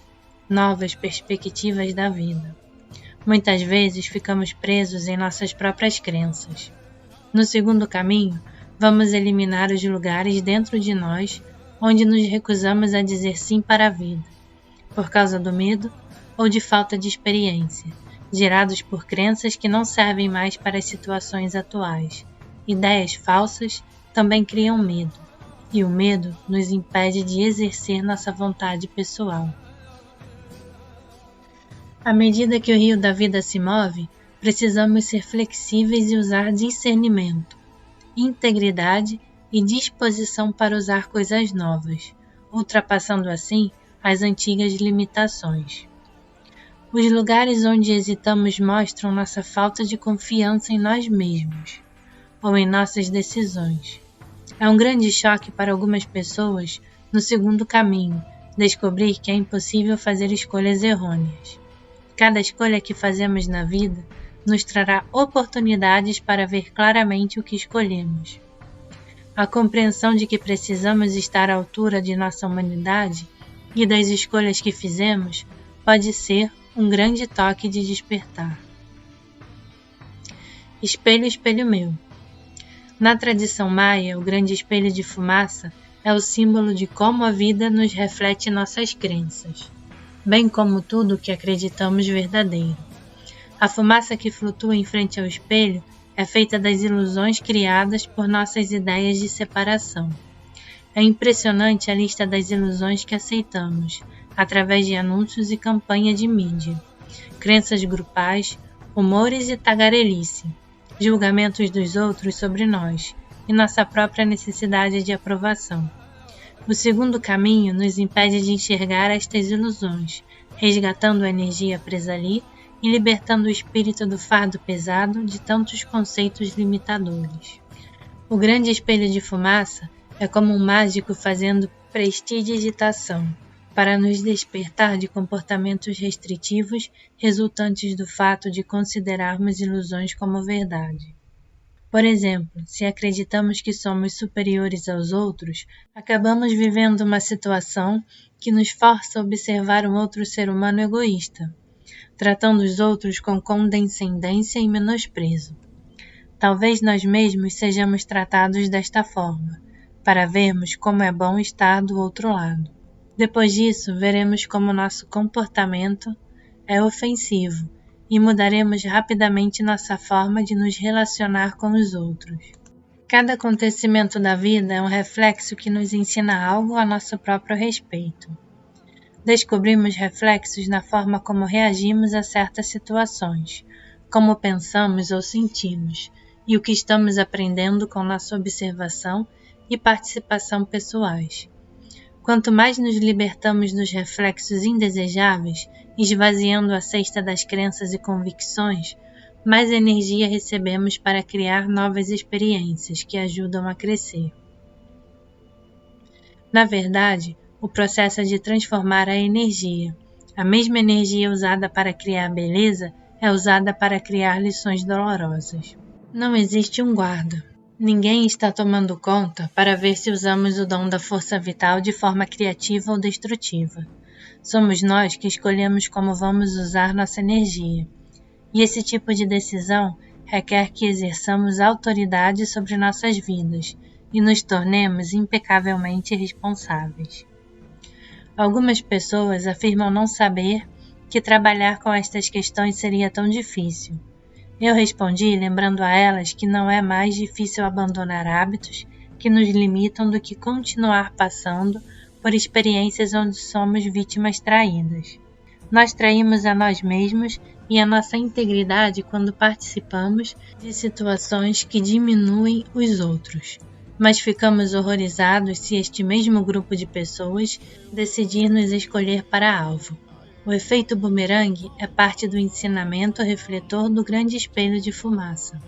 novas perspectivas da vida. Muitas vezes ficamos presos em nossas próprias crenças. No segundo caminho, vamos eliminar os lugares dentro de nós onde nos recusamos a dizer sim para a vida, por causa do medo ou de falta de experiência, gerados por crenças que não servem mais para as situações atuais. Ideias falsas também criam medo, e o medo nos impede de exercer nossa vontade pessoal. À medida que o rio da vida se move, precisamos ser flexíveis e usar discernimento, integridade e disposição para usar coisas novas, ultrapassando assim as antigas limitações. Os lugares onde hesitamos mostram nossa falta de confiança em nós mesmos ou em nossas decisões. É um grande choque para algumas pessoas, no segundo caminho, descobrir que é impossível fazer escolhas errôneas. Cada escolha que fazemos na vida nos trará oportunidades para ver claramente o que escolhemos. A compreensão de que precisamos estar à altura de nossa humanidade e das escolhas que fizemos pode ser um grande toque de despertar. Espelho, espelho meu. Na tradição maia, o grande espelho de fumaça é o símbolo de como a vida nos reflete nossas crenças, bem como tudo o que acreditamos verdadeiro. A fumaça que flutua em frente ao espelho é feita das ilusões criadas por nossas ideias de separação. É impressionante a lista das ilusões que aceitamos, através de anúncios e campanha de mídia, crenças grupais, rumores e tagarelice, julgamentos dos outros sobre nós e nossa própria necessidade de aprovação. O segundo caminho nos impede de enxergar estas ilusões, resgatando a energia presa ali e libertando o espírito do fardo pesado de tantos conceitos limitadores. O grande espelho de fumaça é como um mágico fazendo prestidigitação, para nos despertar de comportamentos restritivos resultantes do fato de considerarmos ilusões como verdade. Por exemplo, se acreditamos que somos superiores aos outros, acabamos vivendo uma situação que nos força a observar um outro ser humano egoísta, tratando os outros com condescendência e menosprezo. Talvez nós mesmos sejamos tratados desta forma, para vermos como é bom estar do outro lado. Depois disso, veremos como nosso comportamento é ofensivo e mudaremos rapidamente nossa forma de nos relacionar com os outros. Cada acontecimento da vida é um reflexo que nos ensina algo a nosso próprio respeito. Descobrimos reflexos na forma como reagimos a certas situações, como pensamos ou sentimos, e o que estamos aprendendo com nossa observação e participação pessoais. Quanto mais nos libertamos dos reflexos indesejáveis, esvaziando a cesta das crenças e convicções, mais energia recebemos para criar novas experiências que ajudam a crescer. Na verdade, o processo é de transformar a energia. A mesma energia usada para criar beleza é usada para criar lições dolorosas. Não existe um guarda. Ninguém está tomando conta para ver se usamos o dom da força vital de forma criativa ou destrutiva. Somos nós que escolhemos como vamos usar nossa energia. E esse tipo de decisão requer que exerçamos autoridade sobre nossas vidas e nos tornemos impecavelmente responsáveis. Algumas pessoas afirmam não saber que trabalhar com estas questões seria tão difícil. Eu respondi lembrando a elas que não é mais difícil abandonar hábitos que nos limitam do que continuar passando por experiências onde somos vítimas traídas. Nós traímos a nós mesmos e a nossa integridade quando participamos de situações que diminuem os outros, mas ficamos horrorizados se este mesmo grupo de pessoas decidir nos escolher para alvo. O efeito bumerangue é parte do ensinamento refletor do grande espelho de fumaça.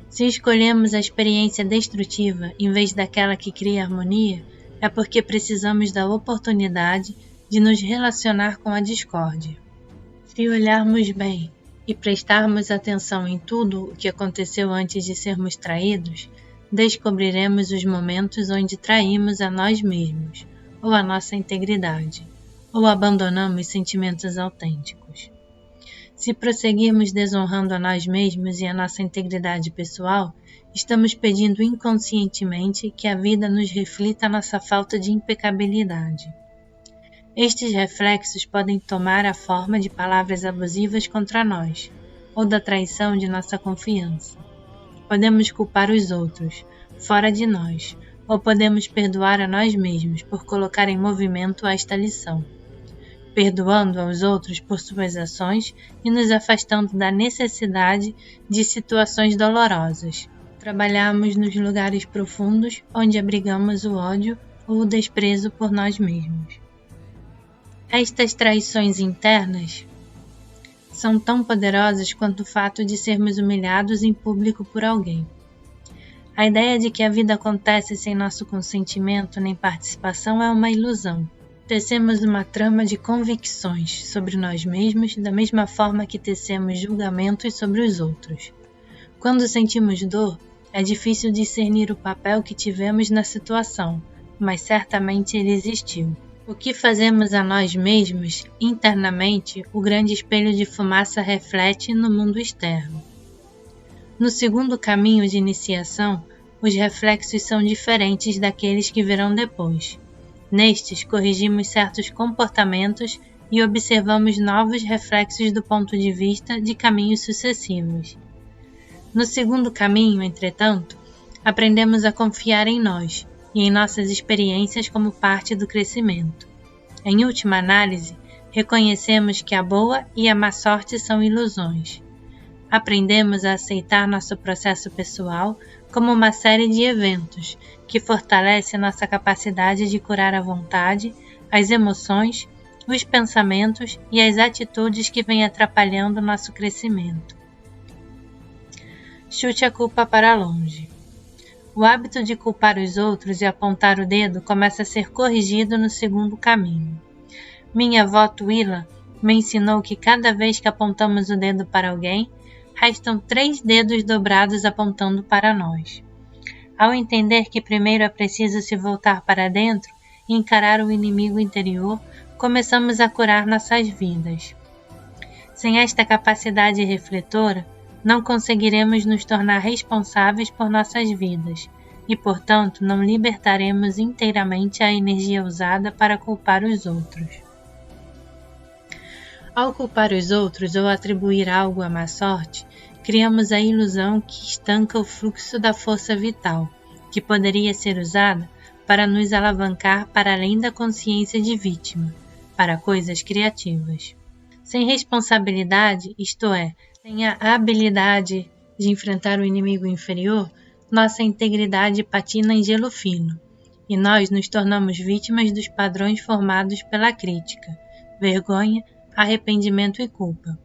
Se escolhemos a experiência destrutiva em vez daquela que cria harmonia, é porque precisamos da oportunidade de nos relacionar com a discórdia. Se olharmos bem e prestarmos atenção em tudo o que aconteceu antes de sermos traídos, descobriremos os momentos onde traímos a nós mesmos ou a nossa integridade, ou abandonamos sentimentos autênticos. Se prosseguirmos desonrando a nós mesmos e a nossa integridade pessoal, estamos pedindo inconscientemente que a vida nos reflita a nossa falta de impecabilidade. Estes reflexos podem tomar a forma de palavras abusivas contra nós, ou da traição de nossa confiança. Podemos culpar os outros, fora de nós, ou podemos perdoar a nós mesmos por colocar em movimento esta lição, perdoando aos outros por suas ações e nos afastando da necessidade de situações dolorosas. Trabalhamos nos lugares profundos onde abrigamos o ódio ou o desprezo por nós mesmos. Estas traições internas são tão poderosas quanto o fato de sermos humilhados em público por alguém. A ideia de que a vida acontece sem nosso consentimento nem participação é uma ilusão. Tecemos uma trama de convicções sobre nós mesmos da mesma forma que tecemos julgamentos sobre os outros. Quando sentimos dor, é difícil discernir o papel que tivemos na situação, mas certamente ele existiu. O que fazemos a nós mesmos, internamente, o grande espelho de fumaça reflete no mundo externo. No segundo caminho de iniciação, os reflexos são diferentes daqueles que virão depois. Nestes, corrigimos certos comportamentos e observamos novos reflexos do ponto de vista de caminhos sucessivos. No segundo caminho, entretanto, aprendemos a confiar em nós e em nossas experiências como parte do crescimento. Em última análise, reconhecemos que a boa e a má sorte são ilusões. Aprendemos a aceitar nosso processo pessoal como uma série de eventos que fortalece nossa capacidade de curar a vontade, as emoções, os pensamentos e as atitudes que vêm atrapalhando nosso crescimento. Chute a culpa para longe. O hábito de culpar os outros e apontar o dedo começa a ser corrigido no segundo caminho. Minha avó Tuila me ensinou que cada vez que apontamos o dedo para alguém, restam 3 dedos dobrados apontando para nós. Ao entender que primeiro é preciso se voltar para dentro e encarar o inimigo interior, começamos a curar nossas vidas. Sem esta capacidade refletora, não conseguiremos nos tornar responsáveis por nossas vidas e, portanto, não libertaremos inteiramente a energia usada para culpar os outros. Ao culpar os outros ou atribuir algo à má sorte, criamos a ilusão que estanca o fluxo da força vital, que poderia ser usada para nos alavancar para além da consciência de vítima, para coisas criativas. Sem responsabilidade, isto é, sem a habilidade de enfrentar o inimigo inferior, nossa integridade patina em gelo fino, e nós nos tornamos vítimas dos padrões formados pela crítica, vergonha, arrependimento e culpa.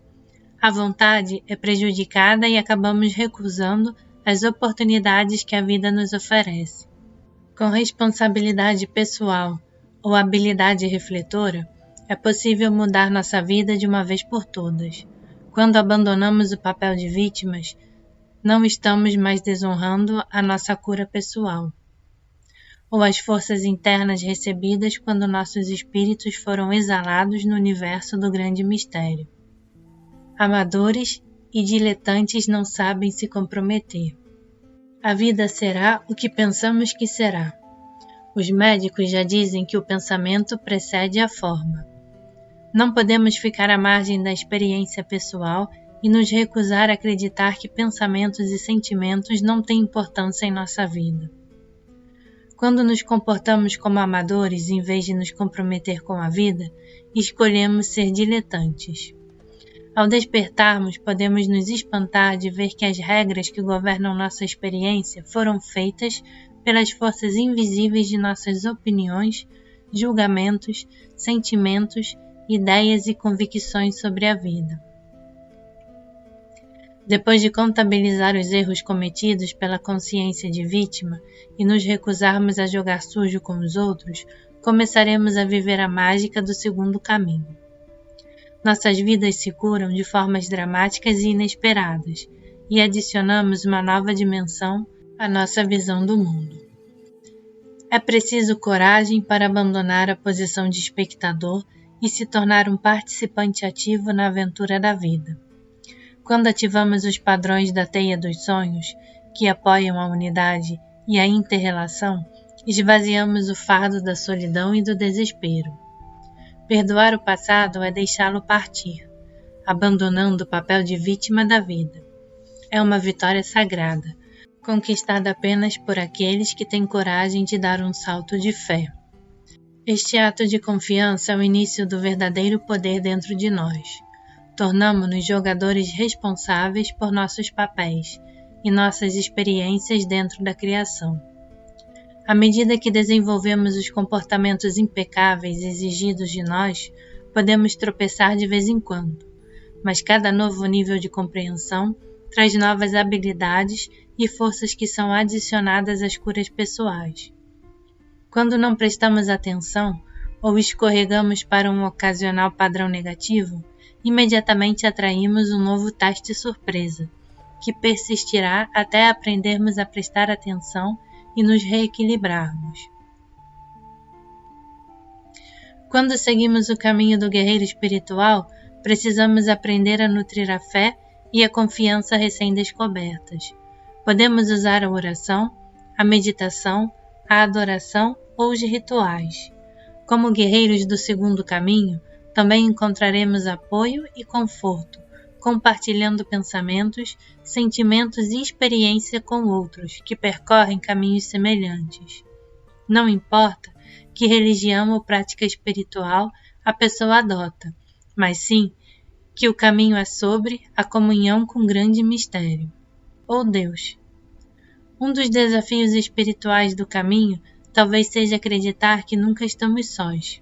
A vontade é prejudicada e acabamos recusando as oportunidades que a vida nos oferece. Com responsabilidade pessoal ou habilidade refletora, é possível mudar nossa vida de uma vez por todas. Quando abandonamos o papel de vítimas, não estamos mais desonrando a nossa cura pessoal, ou as forças internas recebidas quando nossos espíritos foram exalados no universo do grande mistério. Amadores e diletantes não sabem se comprometer. A vida será o que pensamos que será. Os médicos já dizem que o pensamento precede a forma. Não podemos ficar à margem da experiência pessoal e nos recusar a acreditar que pensamentos e sentimentos não têm importância em nossa vida. Quando nos comportamos como amadores em vez de nos comprometer com a vida, escolhemos ser diletantes. Ao despertarmos, podemos nos espantar de ver que as regras que governam nossa experiência foram feitas pelas forças invisíveis de nossas opiniões, julgamentos, sentimentos, ideias e convicções sobre a vida. Depois de contabilizar os erros cometidos pela consciência de vítima e nos recusarmos a jogar sujo com os outros, começaremos a viver a mágica do segundo caminho. Nossas vidas se curam de formas dramáticas e inesperadas, e adicionamos uma nova dimensão à nossa visão do mundo. É preciso coragem para abandonar a posição de espectador e se tornar um participante ativo na aventura da vida. Quando ativamos os padrões da teia dos sonhos, que apoiam a unidade e a inter-relação, esvaziamos o fardo da solidão e do desespero. Perdoar o passado é deixá-lo partir, abandonando o papel de vítima da vida. É uma vitória sagrada, conquistada apenas por aqueles que têm coragem de dar um salto de fé. Este ato de confiança é o início do verdadeiro poder dentro de nós. Tornamo-nos jogadores responsáveis por nossos papéis e nossas experiências dentro da criação. À medida que desenvolvemos os comportamentos impecáveis exigidos de nós, podemos tropeçar de vez em quando, mas cada novo nível de compreensão traz novas habilidades e forças que são adicionadas às curas pessoais. Quando não prestamos atenção ou escorregamos para um ocasional padrão negativo, imediatamente atraímos um novo teste surpresa, que persistirá até aprendermos a prestar atenção e nos reequilibrarmos. Quando seguimos o caminho do guerreiro espiritual, precisamos aprender a nutrir a fé e a confiança recém-descobertas. Podemos usar a oração, a meditação, a adoração ou os rituais. Como guerreiros do segundo caminho, também encontraremos apoio e conforto, compartilhando pensamentos, sentimentos e experiência com outros que percorrem caminhos semelhantes. Não importa que religião ou prática espiritual a pessoa adota, mas sim que o caminho é sobre a comunhão com grande mistério, ou Deus. Um dos desafios espirituais do caminho talvez seja acreditar que nunca estamos sós.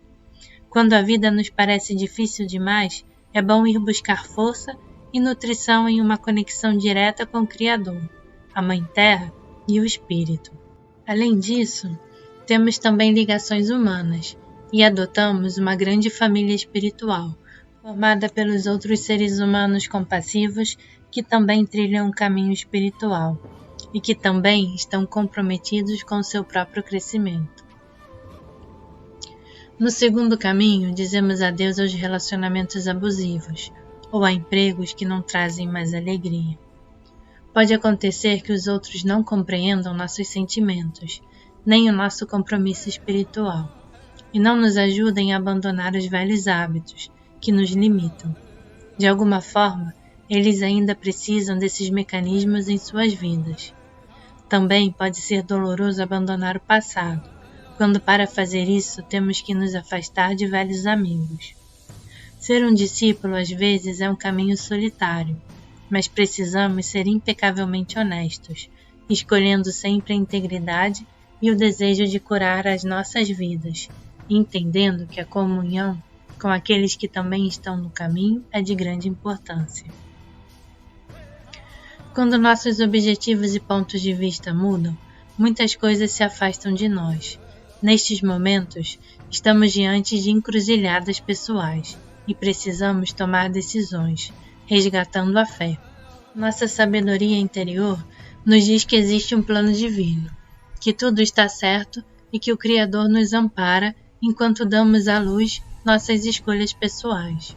Quando a vida nos parece difícil demais, é bom ir buscar força e nutrição em uma conexão direta com o Criador, a Mãe Terra e o Espírito. Além disso, temos também ligações humanas e adotamos uma grande família espiritual, formada pelos outros seres humanos compassivos que também trilham um caminho espiritual e que também estão comprometidos com o seu próprio crescimento. No segundo caminho, dizemos adeus aos relacionamentos abusivos ou a empregos que não trazem mais alegria. Pode acontecer que os outros não compreendam nossos sentimentos, nem o nosso compromisso espiritual, e não nos ajudem a abandonar os velhos hábitos que nos limitam. De alguma forma, eles ainda precisam desses mecanismos em suas vidas. Também pode ser doloroso abandonar o passado, quando para fazer isso temos que nos afastar de velhos amigos. Ser um discípulo às vezes é um caminho solitário, mas precisamos ser impecavelmente honestos, escolhendo sempre a integridade e o desejo de curar as nossas vidas, entendendo que a comunhão com aqueles que também estão no caminho é de grande importância. Quando nossos objetivos e pontos de vista mudam, muitas coisas se afastam de nós. Nestes momentos, estamos diante de encruzilhadas pessoais e precisamos tomar decisões, resgatando a fé. Nossa sabedoria interior nos diz que existe um plano divino, que tudo está certo e que o Criador nos ampara enquanto damos à luz nossas escolhas pessoais.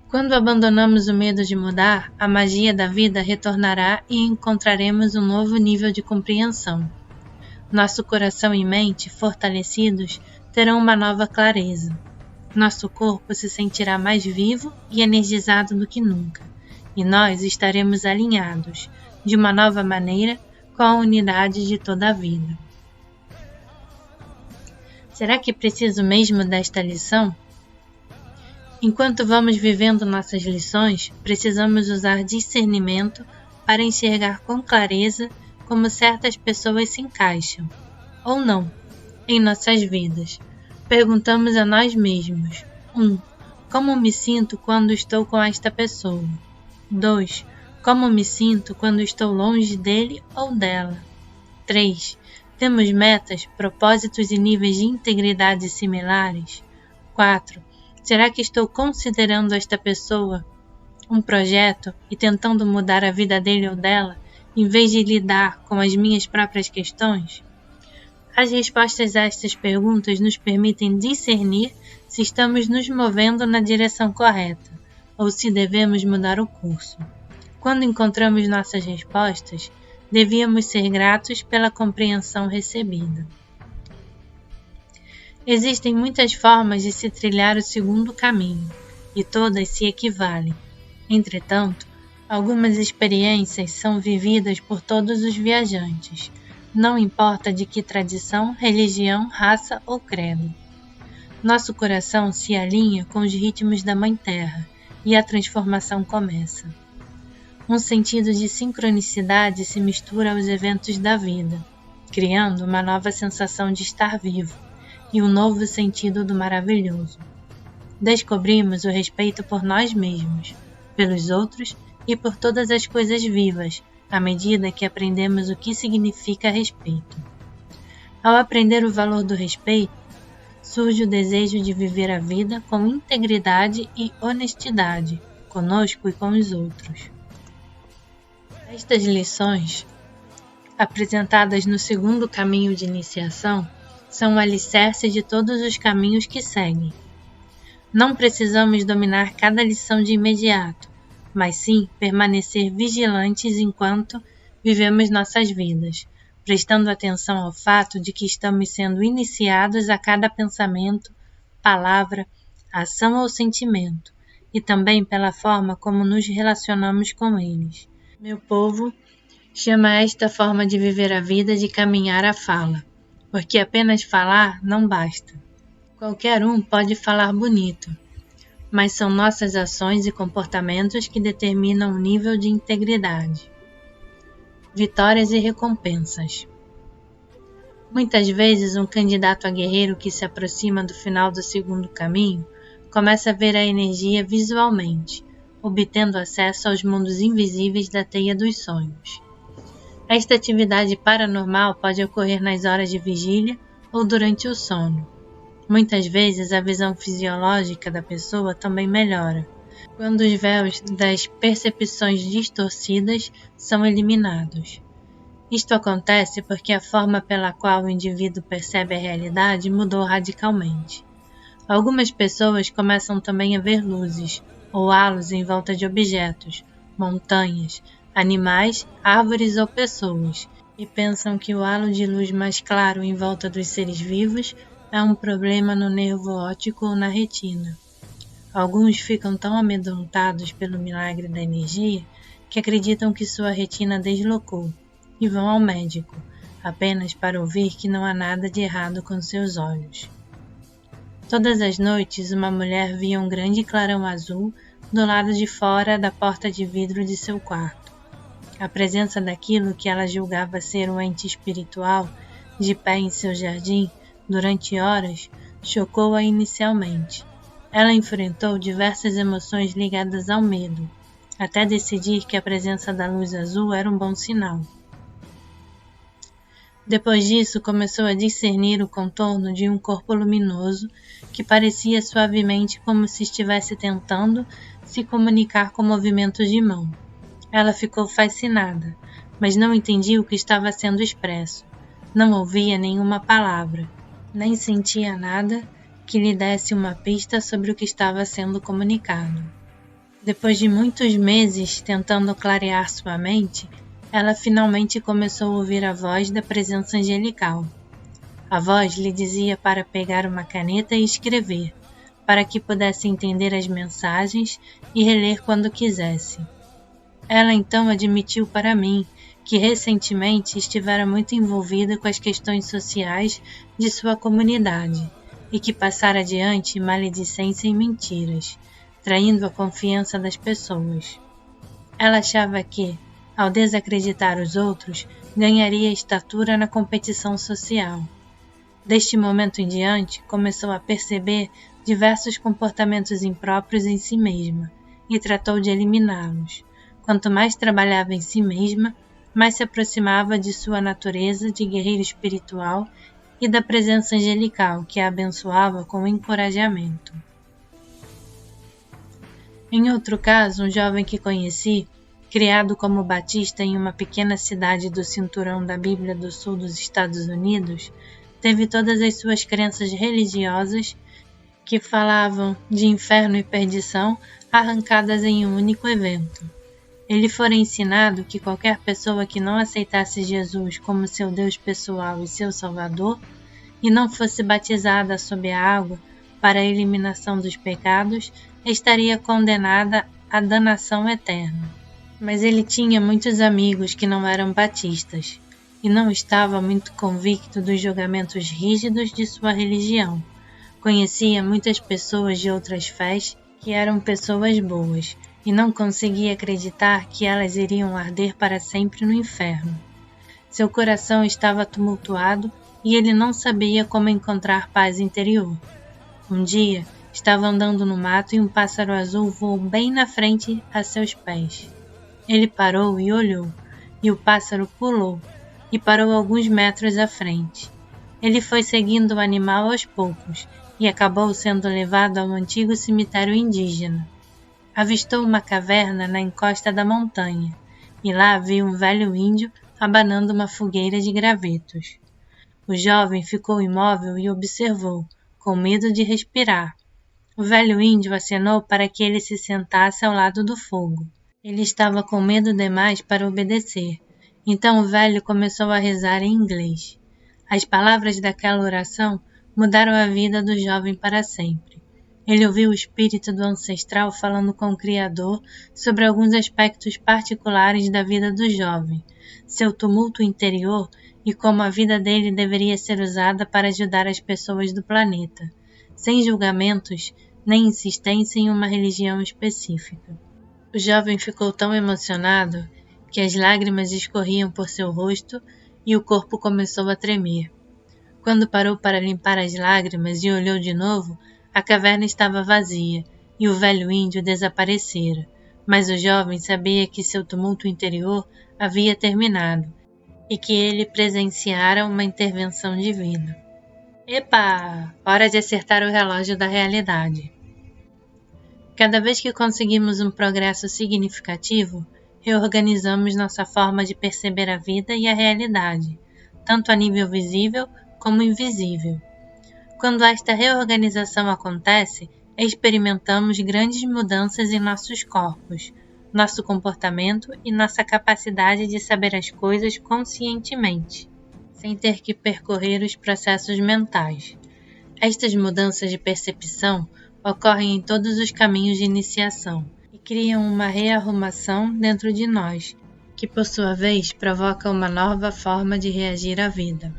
Quando abandonamos o medo de mudar, a magia da vida retornará e encontraremos um novo nível de compreensão. Nosso coração e mente, fortalecidos, terão uma nova clareza. Nosso corpo se sentirá mais vivo e energizado do que nunca, e nós estaremos alinhados, de uma nova maneira, com a unidade de toda a vida. Será que preciso mesmo desta lição? Enquanto vamos vivendo nossas lições, precisamos usar discernimento para enxergar com clareza como certas pessoas se encaixam, ou não, em nossas vidas. Perguntamos a nós mesmos: 1. Como me sinto quando estou com esta pessoa? 2. Como me sinto quando estou longe dele ou dela? 3. Temos metas, propósitos e níveis de integridade similares? 4. Será que estou considerando esta pessoa um projeto e tentando mudar a vida dele ou dela, em vez de lidar com as minhas próprias questões? As respostas a estas perguntas nos permitem discernir se estamos nos movendo na direção correta, ou se devemos mudar o curso. Quando encontramos nossas respostas, devíamos ser gratos pela compreensão recebida. Existem muitas formas de se trilhar o segundo caminho, e todas se equivalem. Entretanto, algumas experiências são vividas por todos os viajantes, não importa de que tradição, religião, raça ou credo. Nosso coração se alinha com os ritmos da Mãe Terra e a transformação começa. Um sentido de sincronicidade se mistura aos eventos da vida, criando uma nova sensação de estar vivo e um novo sentido do maravilhoso. Descobrimos o respeito por nós mesmos, pelos outros e por todas as coisas vivas, à medida que aprendemos o que significa respeito. Ao aprender o valor do respeito, surge o desejo de viver a vida com integridade e honestidade, conosco e com os outros. Estas lições, apresentadas no segundo caminho de iniciação, são o alicerce de todos os caminhos que seguem. Não precisamos dominar cada lição de imediato, mas sim permanecer vigilantes enquanto vivemos nossas vidas, prestando atenção ao fato de que estamos sendo iniciados a cada pensamento, palavra, ação ou sentimento, e também pela forma como nos relacionamos com eles. Meu povo chama esta forma de viver a vida de caminhar a fala, porque apenas falar não basta. Qualquer um pode falar bonito, mas são nossas ações e comportamentos que determinam o nível de integridade. Vitórias e recompensas. Muitas vezes um candidato a guerreiro que se aproxima do final do segundo caminho começa a ver a energia visualmente, obtendo acesso aos mundos invisíveis da teia dos sonhos. Esta atividade paranormal pode ocorrer nas horas de vigília ou durante o sono. Muitas vezes a visão fisiológica da pessoa também melhora, quando os véus das percepções distorcidas são eliminados. Isto acontece porque a forma pela qual o indivíduo percebe a realidade mudou radicalmente. Algumas pessoas começam também a ver luzes ou halos em volta de objetos, montanhas, animais, árvores ou pessoas, e pensam que o halo de luz mais claro em volta dos seres vivos é um problema no nervo óptico ou na retina. Alguns ficam tão amedrontados pelo milagre da energia que acreditam que sua retina deslocou e vão ao médico, apenas para ouvir que não há nada de errado com seus olhos. Todas as noites uma mulher via um grande clarão azul do lado de fora da porta de vidro de seu quarto. A presença daquilo que ela julgava ser um ente espiritual, de pé em seu jardim, durante horas, chocou-a inicialmente. Ela enfrentou diversas emoções ligadas ao medo, até decidir que a presença da luz azul era um bom sinal. Depois disso, começou a discernir o contorno de um corpo luminoso que parecia suavemente como se estivesse tentando se comunicar com movimentos de mão. Ela ficou fascinada, mas não entendia o que estava sendo expresso. Não ouvia nenhuma palavra, nem sentia nada que lhe desse uma pista sobre o que estava sendo comunicado. Depois de muitos meses tentando clarear sua mente, ela finalmente começou a ouvir a voz da presença angelical. A voz lhe dizia para pegar uma caneta e escrever, para que pudesse entender as mensagens e reler quando quisesse. Ela então admitiu para mim que recentemente estivera muito envolvida com as questões sociais de sua comunidade e que passara adiante maledicência e mentiras, traindo a confiança das pessoas. Ela achava que, ao desacreditar os outros, ganharia estatura na competição social. Deste momento em diante, começou a perceber diversos comportamentos impróprios em si mesma e tratou de eliminá-los. Quanto mais trabalhava em si mesma, mais se aproximava de sua natureza de guerreiro espiritual e da presença angelical que a abençoava com encorajamento. Em outro caso, um jovem que conheci, criado como batista em uma pequena cidade do cinturão da Bíblia do Sul dos Estados Unidos, teve todas as suas crenças religiosas que falavam de inferno e perdição arrancadas em um único evento. Ele fora ensinado que qualquer pessoa que não aceitasse Jesus como seu Deus pessoal e seu Salvador, e não fosse batizada sob a água para a eliminação dos pecados, estaria condenada à danação eterna. Mas ele tinha muitos amigos que não eram batistas, e não estava muito convicto dos julgamentos rígidos de sua religião. Conhecia muitas pessoas de outras fés que eram pessoas boas, e não conseguia acreditar que elas iriam arder para sempre no inferno. Seu coração estava tumultuado e ele não sabia como encontrar paz interior. Um dia, estava andando no mato e um pássaro azul voou bem na frente a seus pés. Ele parou e olhou, e o pássaro pulou, e parou alguns metros à frente. Ele foi seguindo o animal aos poucos, e acabou sendo levado ao antigo cemitério indígena. Avistou uma caverna na encosta da montanha, e lá viu um velho índio abanando uma fogueira de gravetos. O jovem ficou imóvel e observou, com medo de respirar. O velho índio acenou para que ele se sentasse ao lado do fogo. Ele estava com medo demais para obedecer, então o velho começou a rezar em inglês. As palavras daquela oração mudaram a vida do jovem para sempre. Ele ouviu o espírito do ancestral falando com o Criador sobre alguns aspectos particulares da vida do jovem, seu tumulto interior e como a vida dele deveria ser usada para ajudar as pessoas do planeta, sem julgamentos nem insistência em uma religião específica. O jovem ficou tão emocionado que as lágrimas escorriam por seu rosto e o corpo começou a tremer. Quando parou para limpar as lágrimas e olhou de novo, a caverna estava vazia e o velho índio desaparecera, mas o jovem sabia que seu tumulto interior havia terminado e que ele presenciara uma intervenção divina. Epa! Hora de acertar o relógio da realidade. Cada vez que conseguimos um progresso significativo, reorganizamos nossa forma de perceber a vida e a realidade, tanto a nível visível como invisível. Quando esta reorganização acontece, experimentamos grandes mudanças em nossos corpos, nosso comportamento e nossa capacidade de saber as coisas conscientemente, sem ter que percorrer os processos mentais. Estas mudanças de percepção ocorrem em todos os caminhos de iniciação e criam uma rearrumação dentro de nós, que por sua vez provoca uma nova forma de reagir à vida.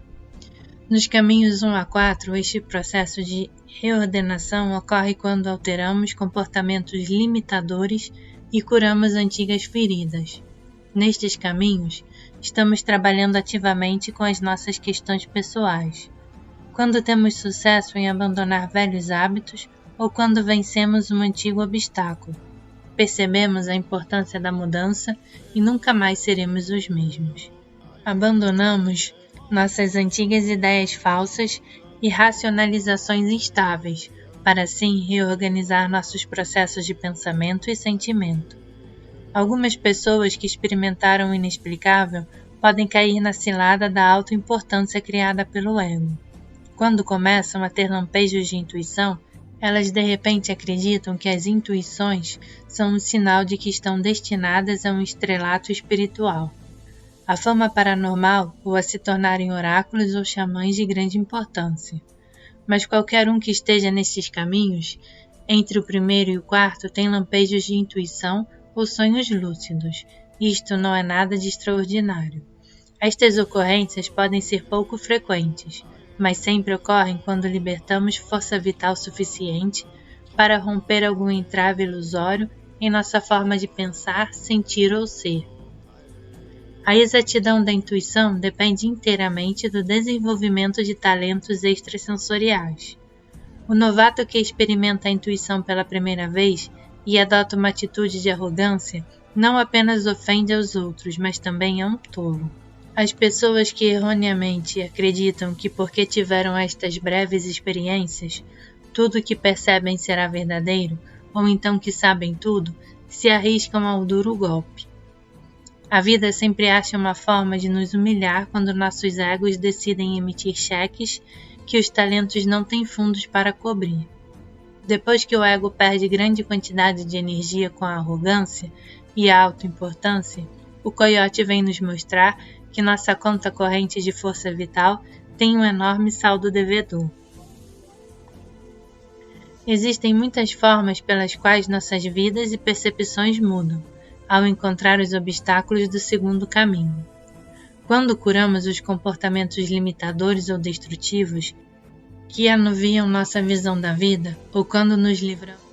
Nos caminhos 1 a 4, este processo de reordenação ocorre quando alteramos comportamentos limitadores e curamos antigas feridas. Nestes caminhos, estamos trabalhando ativamente com as nossas questões pessoais. Quando temos sucesso em abandonar velhos hábitos ou quando vencemos um antigo obstáculo, percebemos a importância da mudança e nunca mais seremos os mesmos. Abandonamos nossas antigas ideias falsas e racionalizações instáveis, para assim reorganizar nossos processos de pensamento e sentimento. Algumas pessoas que experimentaram o inexplicável podem cair na cilada da autoimportância criada pelo ego. Quando começam a ter lampejos de intuição, elas de repente acreditam que as intuições são um sinal de que estão destinadas a um estrelato espiritual, a fama paranormal ou a se tornarem oráculos ou xamãs de grande importância. Mas qualquer um que esteja nesses caminhos, entre o primeiro e o quarto, tem lampejos de intuição ou sonhos lúcidos. Isto não é nada de extraordinário. Estas ocorrências podem ser pouco frequentes, mas sempre ocorrem quando libertamos força vital suficiente para romper algum entrave ilusório em nossa forma de pensar, sentir ou ser. A exatidão da intuição depende inteiramente do desenvolvimento de talentos extrasensoriais. O novato que experimenta a intuição pela primeira vez e adota uma atitude de arrogância não apenas ofende aos outros, mas também é um tolo. As pessoas que erroneamente acreditam que porque tiveram estas breves experiências, tudo o que percebem será verdadeiro, ou então que sabem tudo, se arriscam ao duro golpe. A vida sempre acha uma forma de nos humilhar quando nossos egos decidem emitir cheques que os talentos não têm fundos para cobrir. Depois que o ego perde grande quantidade de energia com a arrogância e a autoimportância, o coiote vem nos mostrar que nossa conta corrente de força vital tem um enorme saldo devedor. Existem muitas formas pelas quais nossas vidas e percepções mudam, ao encontrar os obstáculos do segundo caminho. Quando curamos os comportamentos limitadores ou destrutivos que anuviam nossa visão da vida, ou quando nos livramos